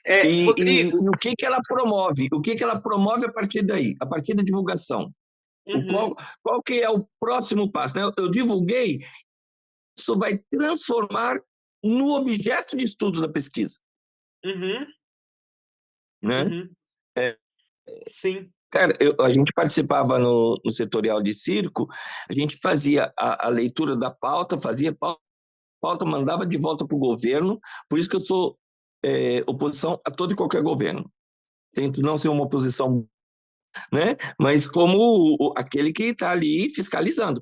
e Rodrigo, o que ela promove? O que ela promove a partir daí? A partir da divulgação. uhum, Qual que é o próximo passo? Né? Eu divulguei, isso vai transformar no objeto de estudo da pesquisa. uhum, Né? uhum, sim, Cara, a gente participava no setorial de circo, a gente fazia a leitura da pauta, fazia pauta, mandava de volta para o governo, por isso que eu sou oposição a todo e qualquer governo. Tento não ser uma oposição, né? Mas como aquele que está ali fiscalizando.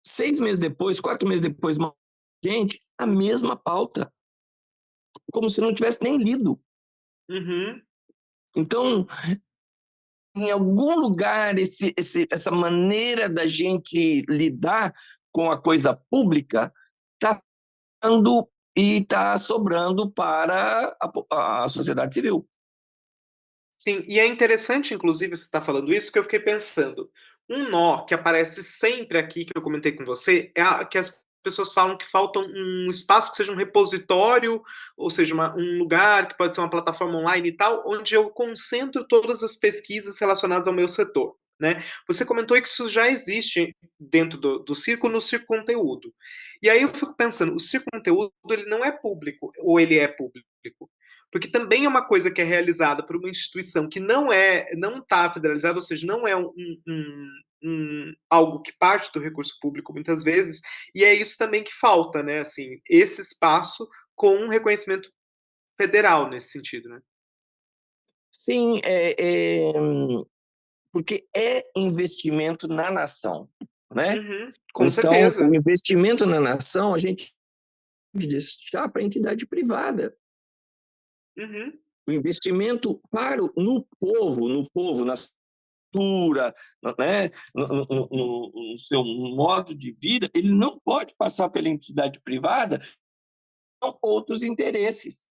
6 meses depois, 4 meses depois, gente, a mesma pauta, como se não tivesse nem lido. uhum. Então, em algum lugar, essa maneira da gente lidar com a coisa pública está dando e está sobrando para a sociedade civil. Sim, e é interessante, inclusive, você estar falando isso, que eu fiquei pensando. Um nó que aparece sempre aqui, que eu comentei com você, que as pessoas falam que falta um espaço que seja um repositório, ou seja, um lugar que pode ser uma plataforma online e tal, onde eu concentro todas as pesquisas relacionadas ao meu setor. Né? Você comentou que isso já existe dentro do Circo, no Circo Conteúdo. E aí eu fico pensando, o Circo Conteúdo ele não é público, ou ele é público? Porque também é uma coisa que é realizada por uma instituição que não está federalizada, ou seja, não é algo que parte do recurso público muitas vezes, e é isso também que falta, né? Assim, esse espaço com um reconhecimento federal nesse sentido, né? Sim, porque é investimento na nação, né? Uhum, com Então, o certeza. investimento na nação, a gente pode deixar para a entidade privada. Uhum, O investimento no povo, na cultura, né? No seu modo de vida, ele não pode passar pela entidade privada, são outros interesses.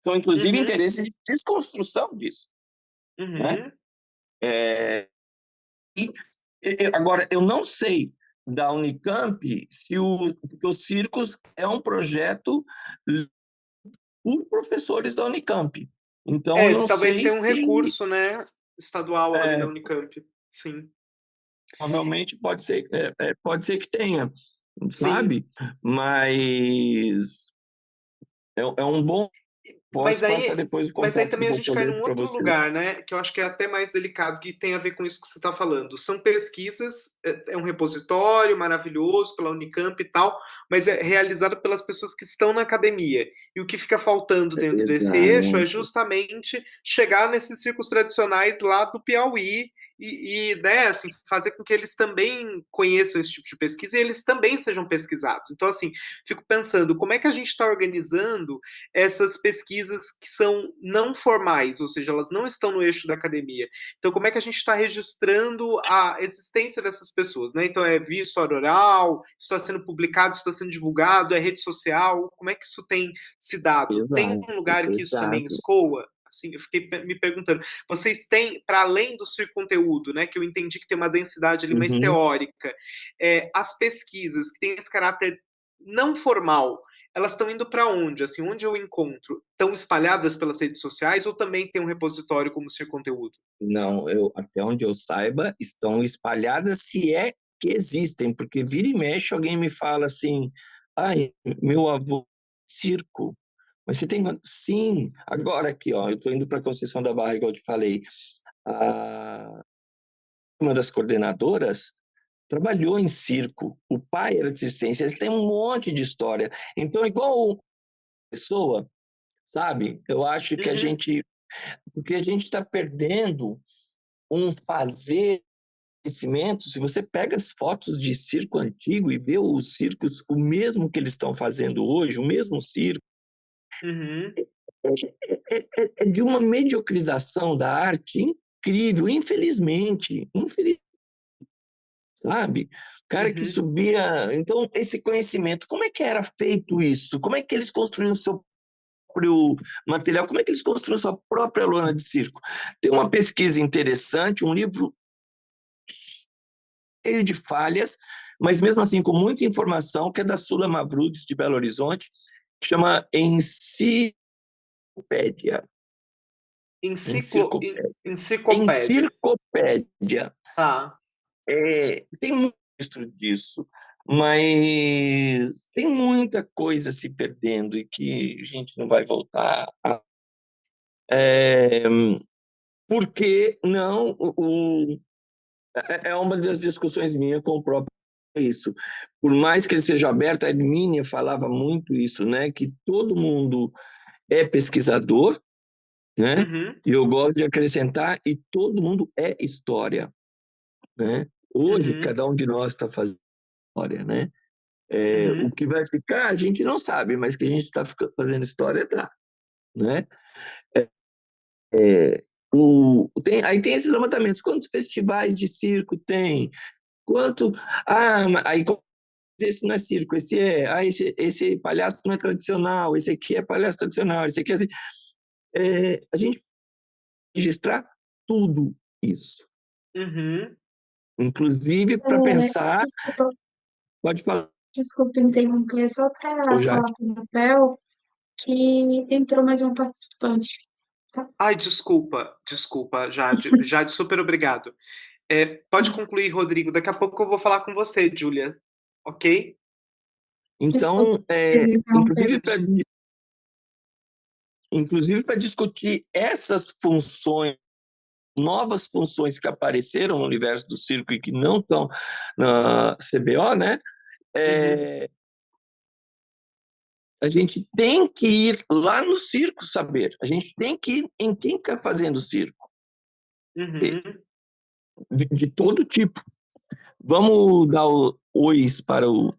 São, inclusive, uhum, interesses de desconstrução disso, né? uhum. Agora, eu não sei da Unicamp porque o Circos é um projeto por professores da Unicamp. Então, eu não Talvez sei tenha um se recurso, né, estadual ali da é, Unicamp. Sim, provavelmente pode ser que tenha, sim. sabe? Mas é um bom. Mas Posso passar aí, depois o mas aí contato do também a meu gente cai colega num para outro você. lugar, né? Que eu acho que é até mais delicado, que tem a ver com isso que você está falando. São pesquisas, é um repositório maravilhoso pela Unicamp e tal, mas é realizado pelas pessoas que estão na academia. E o que fica faltando dentro desse eixo é Exato. justamente chegar nesses círculos tradicionais lá do Piauí né, assim, fazer com que eles também conheçam esse tipo de pesquisa e eles também sejam pesquisados. Então, assim, fico pensando como é que a gente está organizando essas pesquisas que são não formais, ou seja, elas não estão no eixo da academia. Então, como é que a gente está registrando a existência dessas pessoas? Né? Então, é via história oral, está sendo publicado, está sendo divulgado, é rede social, como é que isso tem se dado? Tem Exato, um lugar que isso também exato. escoa? Assim, eu fiquei me perguntando, vocês têm, para além do seu conteúdo, né, que eu entendi que tem uma densidade ali mais Uhum. teórica, as pesquisas que têm esse caráter não formal, elas estão indo para onde? Assim, onde eu encontro? Estão espalhadas pelas redes sociais ou também tem um repositório como ser conteúdo? Não, até onde eu saiba, estão espalhadas, se é que existem, porque vira e mexe alguém me fala assim, ai, meu avô é circo, mas você tem... Sim, agora aqui, ó, eu estou indo para a Conceição da Barra, igual eu te falei, uma das coordenadoras trabalhou em circo, o pai era de circense, eles têm um monte de história, então igual pessoa, sabe, eu acho que Uhum, porque a gente está perdendo um fazer conhecimento. Se você pega as fotos de circo antigo e vê os circos, o mesmo que eles estão fazendo hoje, o mesmo circo, uhum, é de uma mediocrização da arte incrível, infelizmente, sabe? O cara que uhum, subia. Então, esse conhecimento, como é que era feito isso? Como é que eles construíam o seu próprio material? Como é que eles construíam sua própria lona de circo? Tem uma pesquisa interessante, um livro cheio de falhas, mas mesmo assim com muita informação, que é da Sula Mavrudes, de Belo Horizonte, que chama Enciclopédia. enciclopédia. Enciclopédia. Tá. Tem muito disso, mas tem muita coisa se perdendo e que a gente não vai voltar a... É, por que não é uma das discussões minhas com o próprio isso. Por mais que ele seja aberto, a Hermínia falava muito isso, né? Que todo mundo é pesquisador, né? Uhum, E eu gosto de acrescentar, e todo mundo é história, né? Hoje, uhum, cada um de nós está fazendo história, né? O uhum, que vai ficar, a gente não sabe, mas que a gente está fazendo história, tá, né? Aí tem esses levantamentos. Quantos festivais de circo tem? Quanto... aí esse não é circo, esse palhaço não é tradicional, esse aqui é palhaço tradicional, esse aqui é assim. A gente registrar tudo isso. uhum. Inclusive para pensar, Desculpa, pode falar, desculpa interromper, só para ô falar Jade. para o Rafael que entrou mais um participante, tá? Ai, desculpa, Jade. Jade, super obrigado. Pode concluir, Rodrigo. Daqui a pouco eu vou falar com você, Júlia. Ok? Desculpa, Então, interromper. inclusive para discutir essas funções, novas funções que apareceram no universo do circo e que não estão na CBO, né? Uhum, É, a gente tem que ir lá no circo saber. A gente tem que ir em quem está fazendo circo, uhum. de todo tipo. Vamos dar ois para o.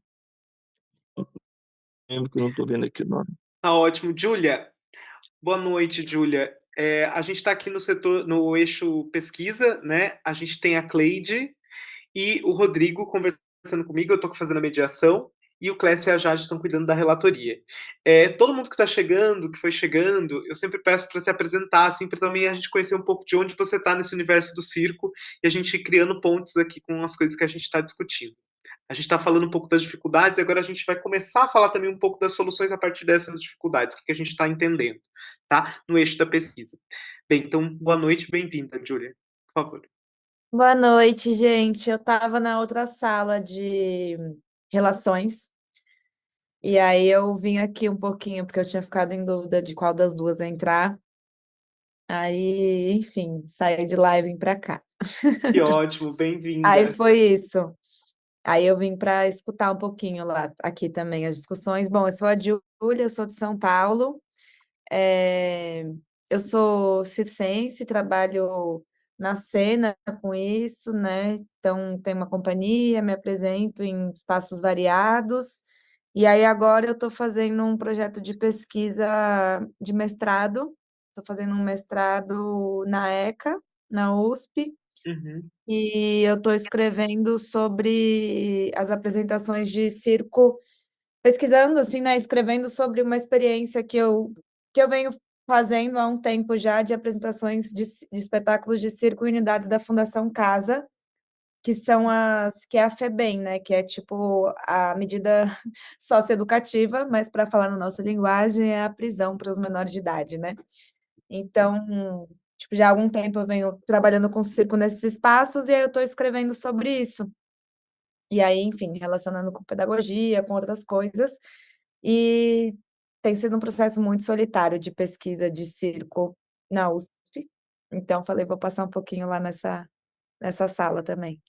Lembro que eu não estou vendo aqui o nome. Tá ótimo. Júlia, boa noite, Júlia. A gente está aqui no setor, no eixo pesquisa, né? A gente tem a Cleide e o Rodrigo conversando comigo, eu estou fazendo a mediação, e o Clécio e a Jade estão cuidando da relatoria. Todo mundo que está chegando, que foi chegando, eu sempre peço para se apresentar, assim, para também a gente conhecer um pouco de onde você está nesse universo do circo e a gente ir criando pontes aqui com as coisas que a gente está discutindo. A gente está falando um pouco das dificuldades, e agora a gente vai começar a falar também um pouco das soluções a partir dessas dificuldades, o que a gente está entendendo, tá? No eixo da pesquisa. Bem, então, boa noite, bem-vinda, Júlia, por favor. Boa noite, gente. Eu estava na outra sala de relações e aí eu vim aqui um pouquinho porque eu tinha ficado em dúvida de qual das duas entrar. Aí, enfim, saí de lá e vim para cá. Que ótimo, Aí bem-vinda. foi isso. Aí eu vim para escutar um pouquinho lá, aqui também as discussões. Bom, eu sou a Júlia, eu sou de São Paulo. É, eu sou circense, trabalho na cena com isso, né? Então, tenho uma companhia, me apresento em espaços variados. E aí, agora eu estou fazendo um projeto de pesquisa de mestrado. Estou fazendo um mestrado na ECA, na USP, Uhum, e eu estou escrevendo sobre as apresentações de circo pesquisando, assim, né, escrevendo sobre uma experiência que eu venho fazendo há um tempo já de apresentações de espetáculos de circo em unidades da Fundação Casa, que é a FEBEM, né, que é tipo a medida socioeducativa, mas para falar na nossa linguagem é a prisão para os menores de idade, né? Então, tipo, já há algum tempo eu venho trabalhando com circo nesses espaços e aí eu estou escrevendo sobre isso. E aí, enfim, relacionando com pedagogia, com outras coisas. E tem sido um processo muito solitário de pesquisa de circo na USP. Então, falei, vou passar um pouquinho lá nessa sala também.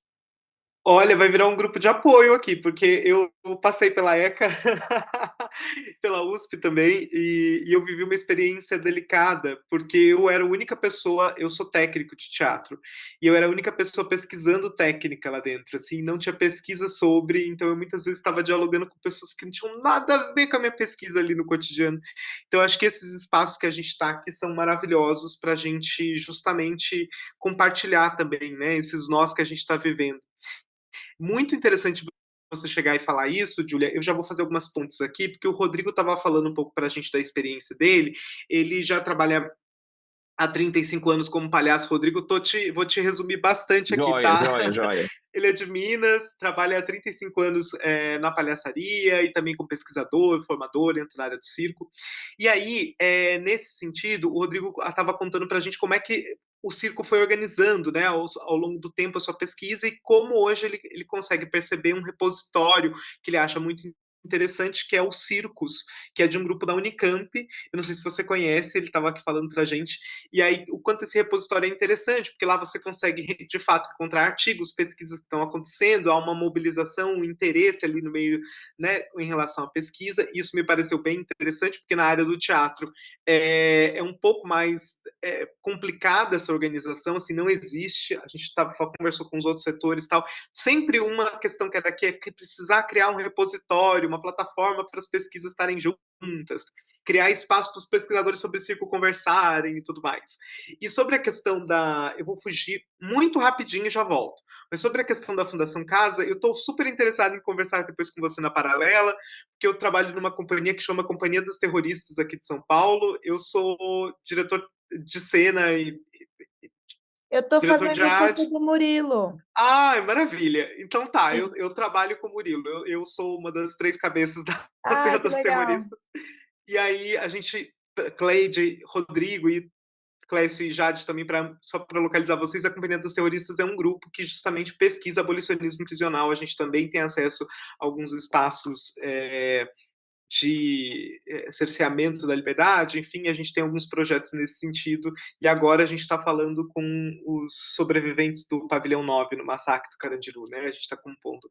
Olha, vai virar um grupo de apoio aqui, porque eu passei pela ECA, pela USP também, e eu vivi uma experiência delicada, porque eu era a única pessoa, eu sou técnico de teatro, e eu era a única pessoa pesquisando técnica lá dentro, assim, não tinha pesquisa sobre, então eu muitas vezes estava dialogando com pessoas que não tinham nada a ver com a minha pesquisa ali no cotidiano. Então, acho que esses espaços que a gente está aqui são maravilhosos para a gente justamente compartilhar também, né, esses nós que a gente está vivendo. Muito interessante você chegar e falar isso, Júlia. Eu já vou fazer algumas pontes aqui, porque o Rodrigo estava falando um pouco para a gente da experiência dele. Ele já trabalha há 35 anos como palhaço, Rodrigo. Vou te resumir bastante aqui, Joia, tá? joia, joia. Ele é de Minas, trabalha há 35 anos na palhaçaria e também como pesquisador, formador dentro da área do circo. E aí, nesse sentido, o Rodrigo estava contando para a gente como é que o circo foi organizando, né, ao longo do tempo a sua pesquisa e como hoje ele consegue perceber um repositório que ele acha muito interessante, que é o Circus, que é de um grupo da Unicamp. Eu não sei se você conhece, ele estava aqui falando para a gente. E aí, o quanto esse repositório é interessante, porque lá você consegue, de fato, encontrar artigos, pesquisas que estão acontecendo, há uma mobilização, um interesse ali no meio, né, em relação à pesquisa. E isso me pareceu bem interessante, porque na área do teatro é um pouco mais complicada essa organização, assim, não existe. A gente conversou com os outros setores e tal. Sempre uma questão que era que é que precisar criar um repositório, uma plataforma para as pesquisas estarem juntas, criar espaço para os pesquisadores sobre circo conversarem e tudo mais. E sobre a questão da. Eu vou fugir muito rapidinho e já volto. Mas sobre a questão da Fundação Casa, eu estou super interessado em conversar depois com você na paralela, porque eu trabalho numa companhia que chama Companhia dos Terroristas aqui de São Paulo. Eu sou diretor de cena Eu estou Diretor de fazendo o arte. curso do Murilo. Ai, maravilha. Então tá, Sim. eu trabalho com o Murilo, eu sou uma das 3 cabeças da Ah, Serra que das legal. Terroristas. E aí a gente, Cleide, Rodrigo e Clécio e Jade também, só para localizar vocês, a Companhia das Terroristas é um grupo que justamente pesquisa abolicionismo prisional. A gente também tem acesso a alguns espaços de cerceamento da liberdade, enfim, a gente tem alguns projetos nesse sentido, e agora a gente está falando com os sobreviventes do Pavilhão 9 no massacre do Carandiru, né? A gente está compondo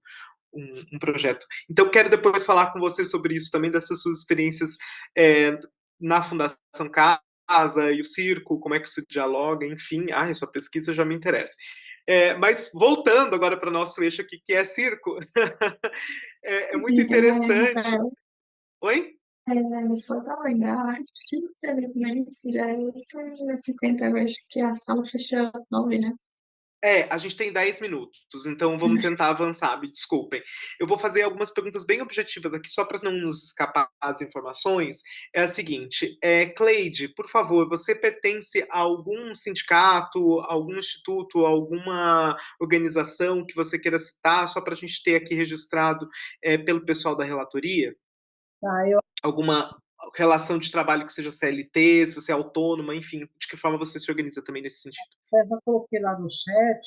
um projeto. Então, quero depois falar com você sobre isso também, dessas suas experiências na Fundação Casa e o circo, como é que isso dialoga, enfim, sua pesquisa já me interessa. Mas voltando agora para o nosso eixo aqui, que é circo, é muito interessante. Rafael, Oi? só para lembrar, acho que infelizmente já é 8h50, eu acho que a sala fecha às 9, né? A gente tem 10 minutos, então vamos tentar avançar, me desculpem. Eu vou fazer algumas perguntas bem objetivas aqui, só para não nos escapar as informações. É a seguinte, Cleide, por favor, você pertence a algum sindicato, algum instituto, alguma organização que você queira citar, só para a gente ter aqui registrado pelo pessoal da relatoria? Tá, eu Alguma relação de trabalho que seja CLT, se você é autônoma, enfim, de que forma você se organiza também nesse sentido? até já coloquei lá no chat,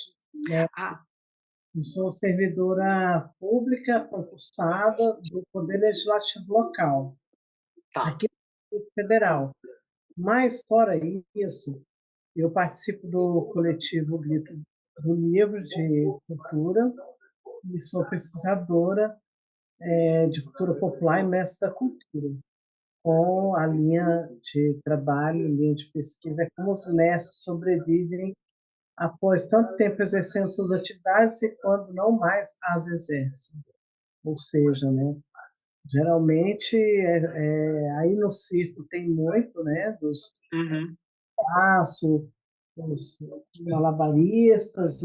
né? Ah, Eu sou servidora pública concursada do Poder Legislativo Local, tá. aqui no Distrito Federal. Mas, fora isso, eu participo do coletivo Grito do Livro de Cultura e sou pesquisadora de cultura popular e mestre da cultura, com a linha de trabalho, linha de pesquisa, é como os mestres sobrevivem após tanto tempo exercendo suas atividades e quando não mais as exercem. Ou seja, né, geralmente, aí no circo tem muito, né, dos Uhum. braços, os malabaristas,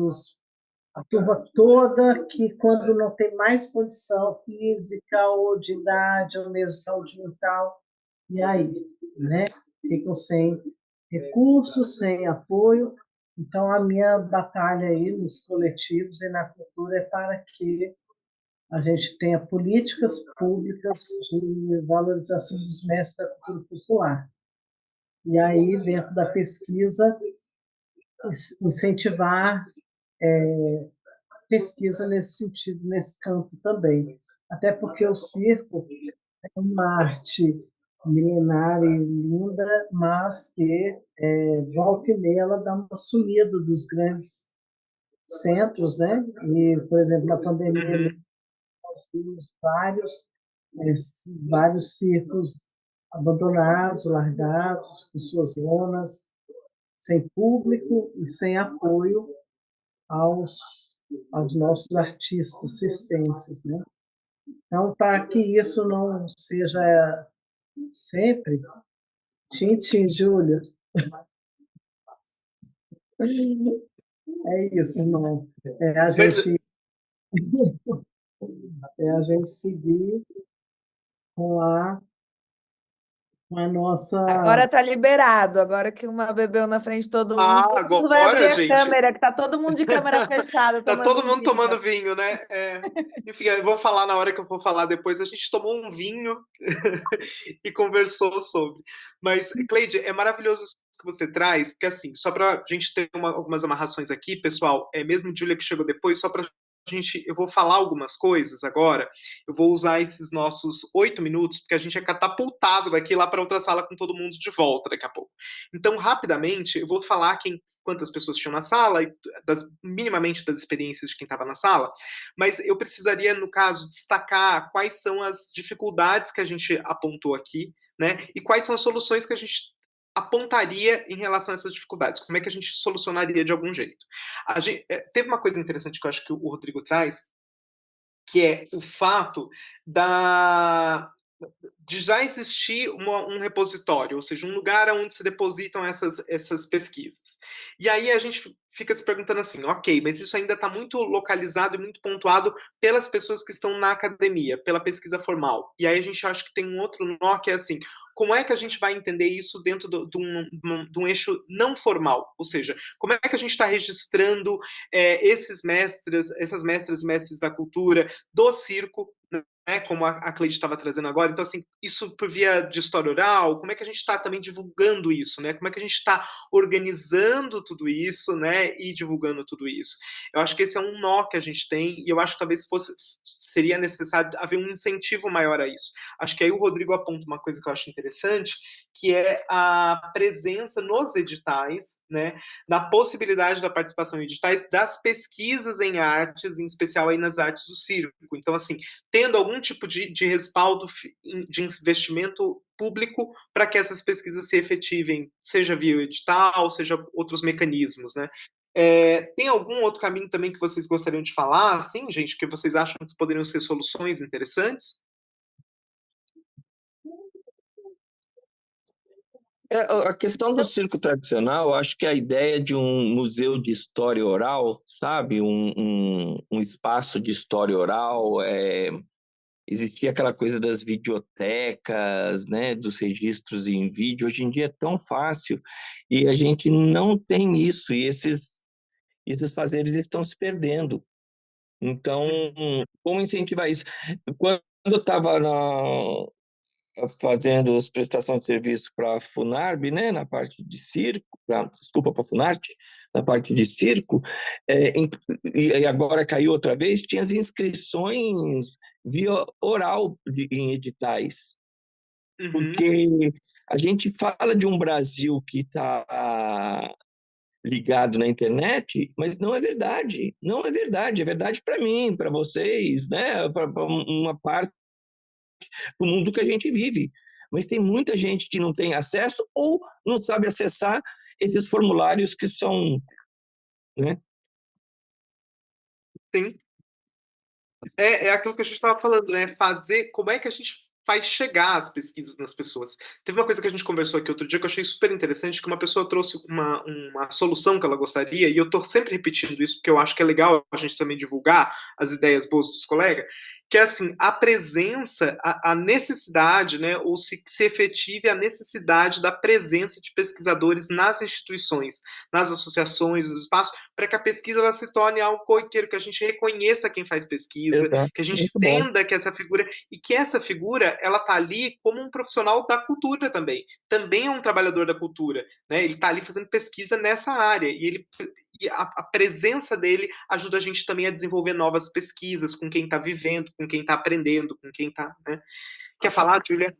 a turma toda que, quando não tem mais condição física ou de idade, ou mesmo saúde mental, e aí, né? Ficam sem recursos, sem apoio. Então, a minha batalha aí nos coletivos e na cultura é para que a gente tenha políticas públicas de valorização dos mestres da cultura popular. E aí, dentro da pesquisa, incentivar pesquisa nesse sentido, nesse campo também. Até porque o circo é uma arte milenária e linda, mas que volta e meia ela dá uma sumida dos grandes centros, né? E, por exemplo, na pandemia Uhum. nós vimos vários circos abandonados, largados, com suas zonas, sem público e sem apoio aos nossos artistas circenses, né? Então, para que isso não seja sempre, Tintim, Júlia, é isso, irmão. É a Mas, gente, é a gente seguir com a Agora nossa. tá liberado, agora que uma bebeu na frente de todo mundo vai abrir agora, a gente, câmera, que tá todo mundo de câmera fechada tá tomando todo mundo vinho. tomando vinho, né? Enfim, eu vou falar na hora que eu vou falar depois. A gente tomou um vinho e conversou sobre. Mas, Cleide, é maravilhoso isso que você traz, porque assim, só para a gente ter algumas amarrações aqui, pessoal, mesmo Júlia que chegou depois, só para eu vou falar algumas coisas agora. Eu vou usar esses nossos 8 minutos, porque a gente é catapultado daqui lá para outra sala com todo mundo de volta daqui a pouco. Então, rapidamente, eu vou falar quantas pessoas tinham na sala, e minimamente das experiências de quem estava na sala, mas eu precisaria, no caso, destacar quais são as dificuldades que a gente apontou aqui, né? E quais são as soluções que a gente apontaria em relação a essas dificuldades, como é que a gente solucionaria de algum jeito. Teve uma coisa interessante que eu acho que o Rodrigo traz, que é o fato de já existir um repositório, ou seja, um lugar onde se depositam essas pesquisas. E aí a gente fica se perguntando assim, ok, mas isso ainda está muito localizado e muito pontuado pelas pessoas que estão na academia, pela pesquisa formal. E aí a gente acha que tem um outro nó que é assim, como é que a gente vai entender isso dentro de um eixo não formal? Ou seja, como é que a gente está registrando esses mestres, essas mestras e mestres da cultura, do circo, né, como a Cleide estava trazendo agora. Então, assim, isso por via de história oral, como é que a gente está também divulgando isso, né? Como é que a gente está organizando tudo isso, né, e divulgando tudo isso? Eu acho que esse é um nó que a gente tem e eu acho que talvez seria necessário haver um incentivo maior a isso. Acho que aí o Rodrigo aponta uma coisa que eu acho interessante, que é a presença nos editais, né, da possibilidade da participação em editais das pesquisas em artes, em especial aí nas artes do circo. Então, assim, tendo algum tipo de respaldo de investimento público para que essas pesquisas se efetivem, seja via edital, seja outros mecanismos, né? Tem algum outro caminho também que vocês gostariam de falar, assim, gente, que vocês acham que poderiam ser soluções interessantes? A questão do circo tradicional, eu acho que a ideia de um museu de história oral, sabe? Um espaço de história oral, existia aquela coisa das videotecas, né? Dos registros em vídeo. Hoje em dia é tão fácil e a gente não tem isso, e esses fazeres estão se perdendo. Então, como incentivar isso? Quando eu estava fazendo as prestações de serviço para a Funarb, né, na parte de circo, desculpa, para a Funarte, na parte de circo, e agora caiu outra vez, tinha as inscrições via oral em editais, Uhum, porque a gente fala de um Brasil que está ligado na internet, mas não é verdade, não é verdade, é verdade para mim, para vocês, né, para uma parte do mundo que a gente vive. Mas tem muita gente que não tem acesso ou não sabe acessar esses formulários que são, né? sim. É aquilo que a gente estava falando, né? Fazer, como é que a gente faz chegar as pesquisas nas pessoas? Teve uma coisa que a gente conversou aqui outro dia que eu achei super interessante, que uma pessoa trouxe uma solução que ela gostaria, e eu estou sempre repetindo isso, porque eu acho que é legal a gente também divulgar as ideias boas dos colegas, que é assim, a presença, a necessidade, né, ou se efetive a necessidade da presença de pesquisadores nas instituições, nas associações, nos espaços, para que a pesquisa ela se torne algo corriqueiro, que a gente reconheça quem faz pesquisa, Exato, que a gente muito bom. entenda que essa figura e que essa figura ela tá ali como um profissional da cultura também é um trabalhador da cultura, né? Ele está ali fazendo pesquisa nessa área e a presença dele ajuda a gente também a desenvolver novas pesquisas com quem está vivendo, com quem está aprendendo, com quem está, né? Quer falar, Julia?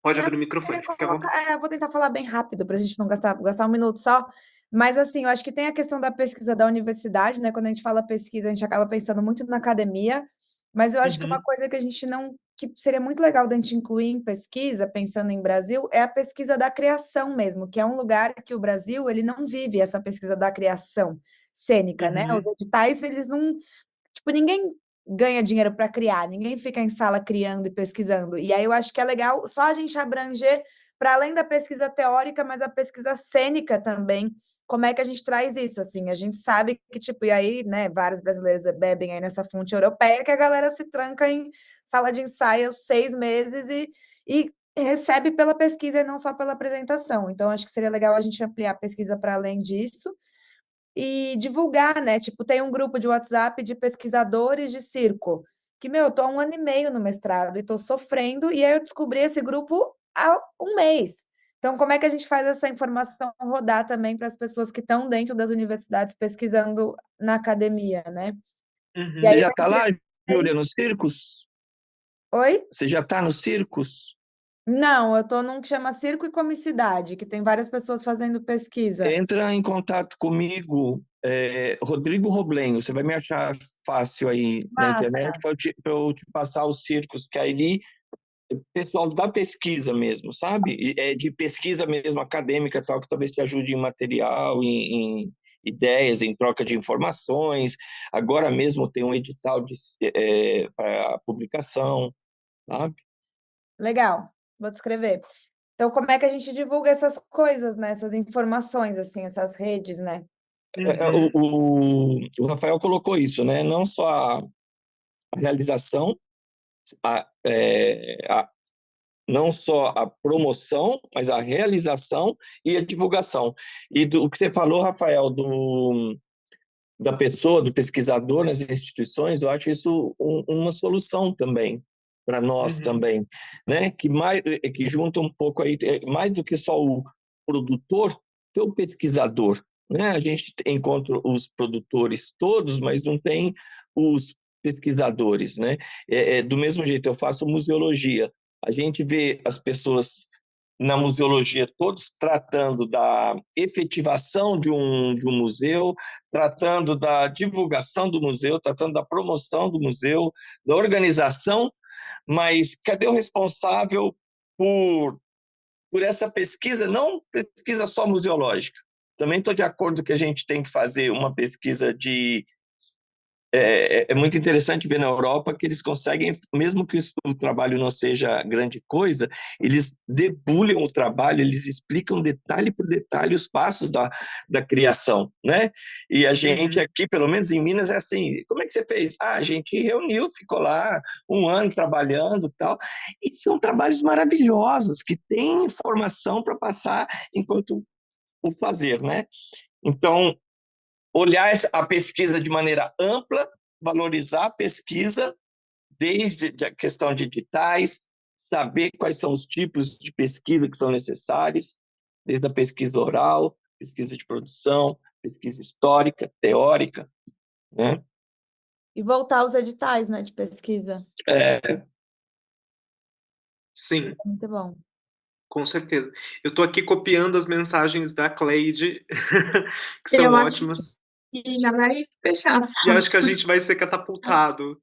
Pode Não, abrir o eu microfone, queria fica à vontade. colocar, vou tentar falar bem rápido para a gente não gastar um minuto só. Mas assim, eu acho que tem a questão da pesquisa da universidade, né? Quando a gente fala pesquisa, a gente acaba pensando muito na academia, mas eu acho que uma Uhum, coisa que a gente não, que seria muito legal da gente incluir em pesquisa, pensando em Brasil, é a pesquisa da criação mesmo, que é um lugar que o Brasil ele não vive essa pesquisa da criação cênica, né? Os uhum, editais, eles não. Tipo, ninguém ganha dinheiro para criar, ninguém fica em sala criando e pesquisando. E aí eu acho que é legal só a gente abranger para além da pesquisa teórica, mas a pesquisa cênica também. Como é que a gente traz isso? Assim, a gente sabe que, tipo, e aí, né, vários brasileiros bebem aí nessa fonte europeia que a galera se tranca em sala de ensaio 6 meses e recebe pela pesquisa e não só pela apresentação. Então, acho que seria legal a gente ampliar a pesquisa para além disso e divulgar, né? Tipo, tem um grupo de WhatsApp de pesquisadores de circo, que, meu, eu tô há 1 ano e meio no mestrado e tô sofrendo, e aí eu descobri esse grupo há 1 mês. Então, como é que a gente faz essa informação rodar também para as pessoas que estão dentro das universidades pesquisando na academia, né? E Você uhum. aí já eu está lá, entrei. Júlia, nos circos? Oi? Você já está nos circos? Não, eu tô num que chama Circo e Comicidade, que tem várias pessoas fazendo pesquisa. Entra em contato comigo, Rodrigo Roblenho. Você vai me achar fácil aí na internet Massa. para eu te passar os circos, que aí pessoal da pesquisa mesmo, sabe? É de pesquisa mesmo acadêmica, tal, que talvez te ajude em material, em ideias, em troca de informações. Agora mesmo tem um edital para publicação, sabe? Legal, vou descrever. Então, como é que a gente divulga essas coisas, né? Essas informações, assim, essas redes, né? O Rafael colocou isso, né? Não só a realização, não só a promoção, mas a realização e a divulgação. E o que você falou, Rafael, da pessoa, do pesquisador nas instituições, eu acho isso uma solução também para nós também, né? Que junta um pouco aí, mais do que só o produtor, tem o pesquisador, né? A gente encontra os produtores todos, mas não tem os pesquisadores, né? Do mesmo jeito, eu faço museologia. A gente vê as pessoas na museologia todos tratando da efetivação de um museu, tratando da divulgação do museu, tratando da promoção do museu, da organização, mas cadê o responsável por essa pesquisa, não pesquisa só museológica? Também estou de acordo que a gente tem que fazer uma pesquisa é muito interessante ver na Europa que eles conseguem, mesmo que o trabalho não seja grande coisa, eles debulham o trabalho, eles explicam detalhe por detalhe os passos da criação, né? E a gente aqui, pelo menos em Minas, é assim, como é que você fez? A gente reuniu, ficou lá um ano trabalhando e tal, e são trabalhos maravilhosos, que têm informação para passar enquanto o fazer, né? Então, olhar a pesquisa de maneira ampla, valorizar a pesquisa, desde a questão de editais, saber quais são os tipos de pesquisa que são necessários, desde a pesquisa oral, pesquisa de produção, pesquisa histórica, teórica, né? E voltar aos editais, né, de pesquisa. Sim, Muito bom. com certeza. Eu estou aqui copiando as mensagens da Cleide, que são Eu acho ótimas, que já vai fechar a e sala. acho que a gente vai ser catapultado.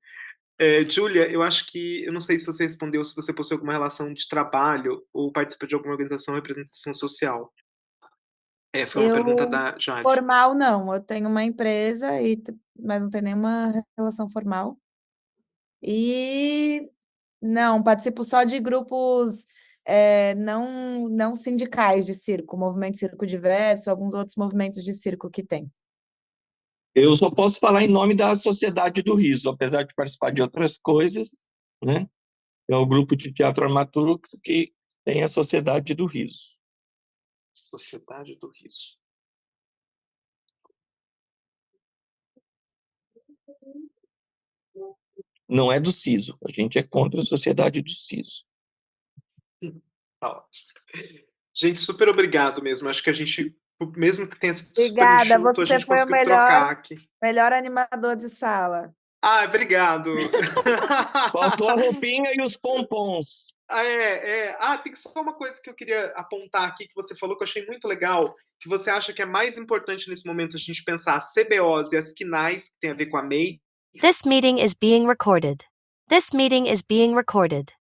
Júlia, eu acho que, eu não sei se você respondeu, se você possui alguma relação de trabalho ou participa de alguma organização ou representação social. Foi uma pergunta Eu, da Jade. formal, não. Eu tenho uma empresa, mas não tenho nenhuma relação formal. E não, participo só de grupos não sindicais de circo, Movimento Circo Diverso, alguns outros movimentos de circo que tem. Eu só posso falar em nome da Sociedade do Riso, apesar de participar de outras coisas, né? É o grupo de teatro dramaturgo que tem a Sociedade do Riso. Sociedade do Riso. Não é do SISO, a gente é contra a Sociedade do SISO. Tá ótimo. Gente, super obrigado mesmo. Acho que a gente, mesmo que tenha sido super Obrigada, enxuto, a você gente foi o conseguiu trocar aqui. melhor animador de sala. Obrigado. Faltou a roupinha e os pompons. Tem só uma coisa que eu queria apontar aqui, que você falou que eu achei muito legal, que você acha que é mais importante nesse momento a gente pensar as CBOs e as KNAIs, que tem a ver com a MEI. This meeting is being recorded. This meeting is being recorded.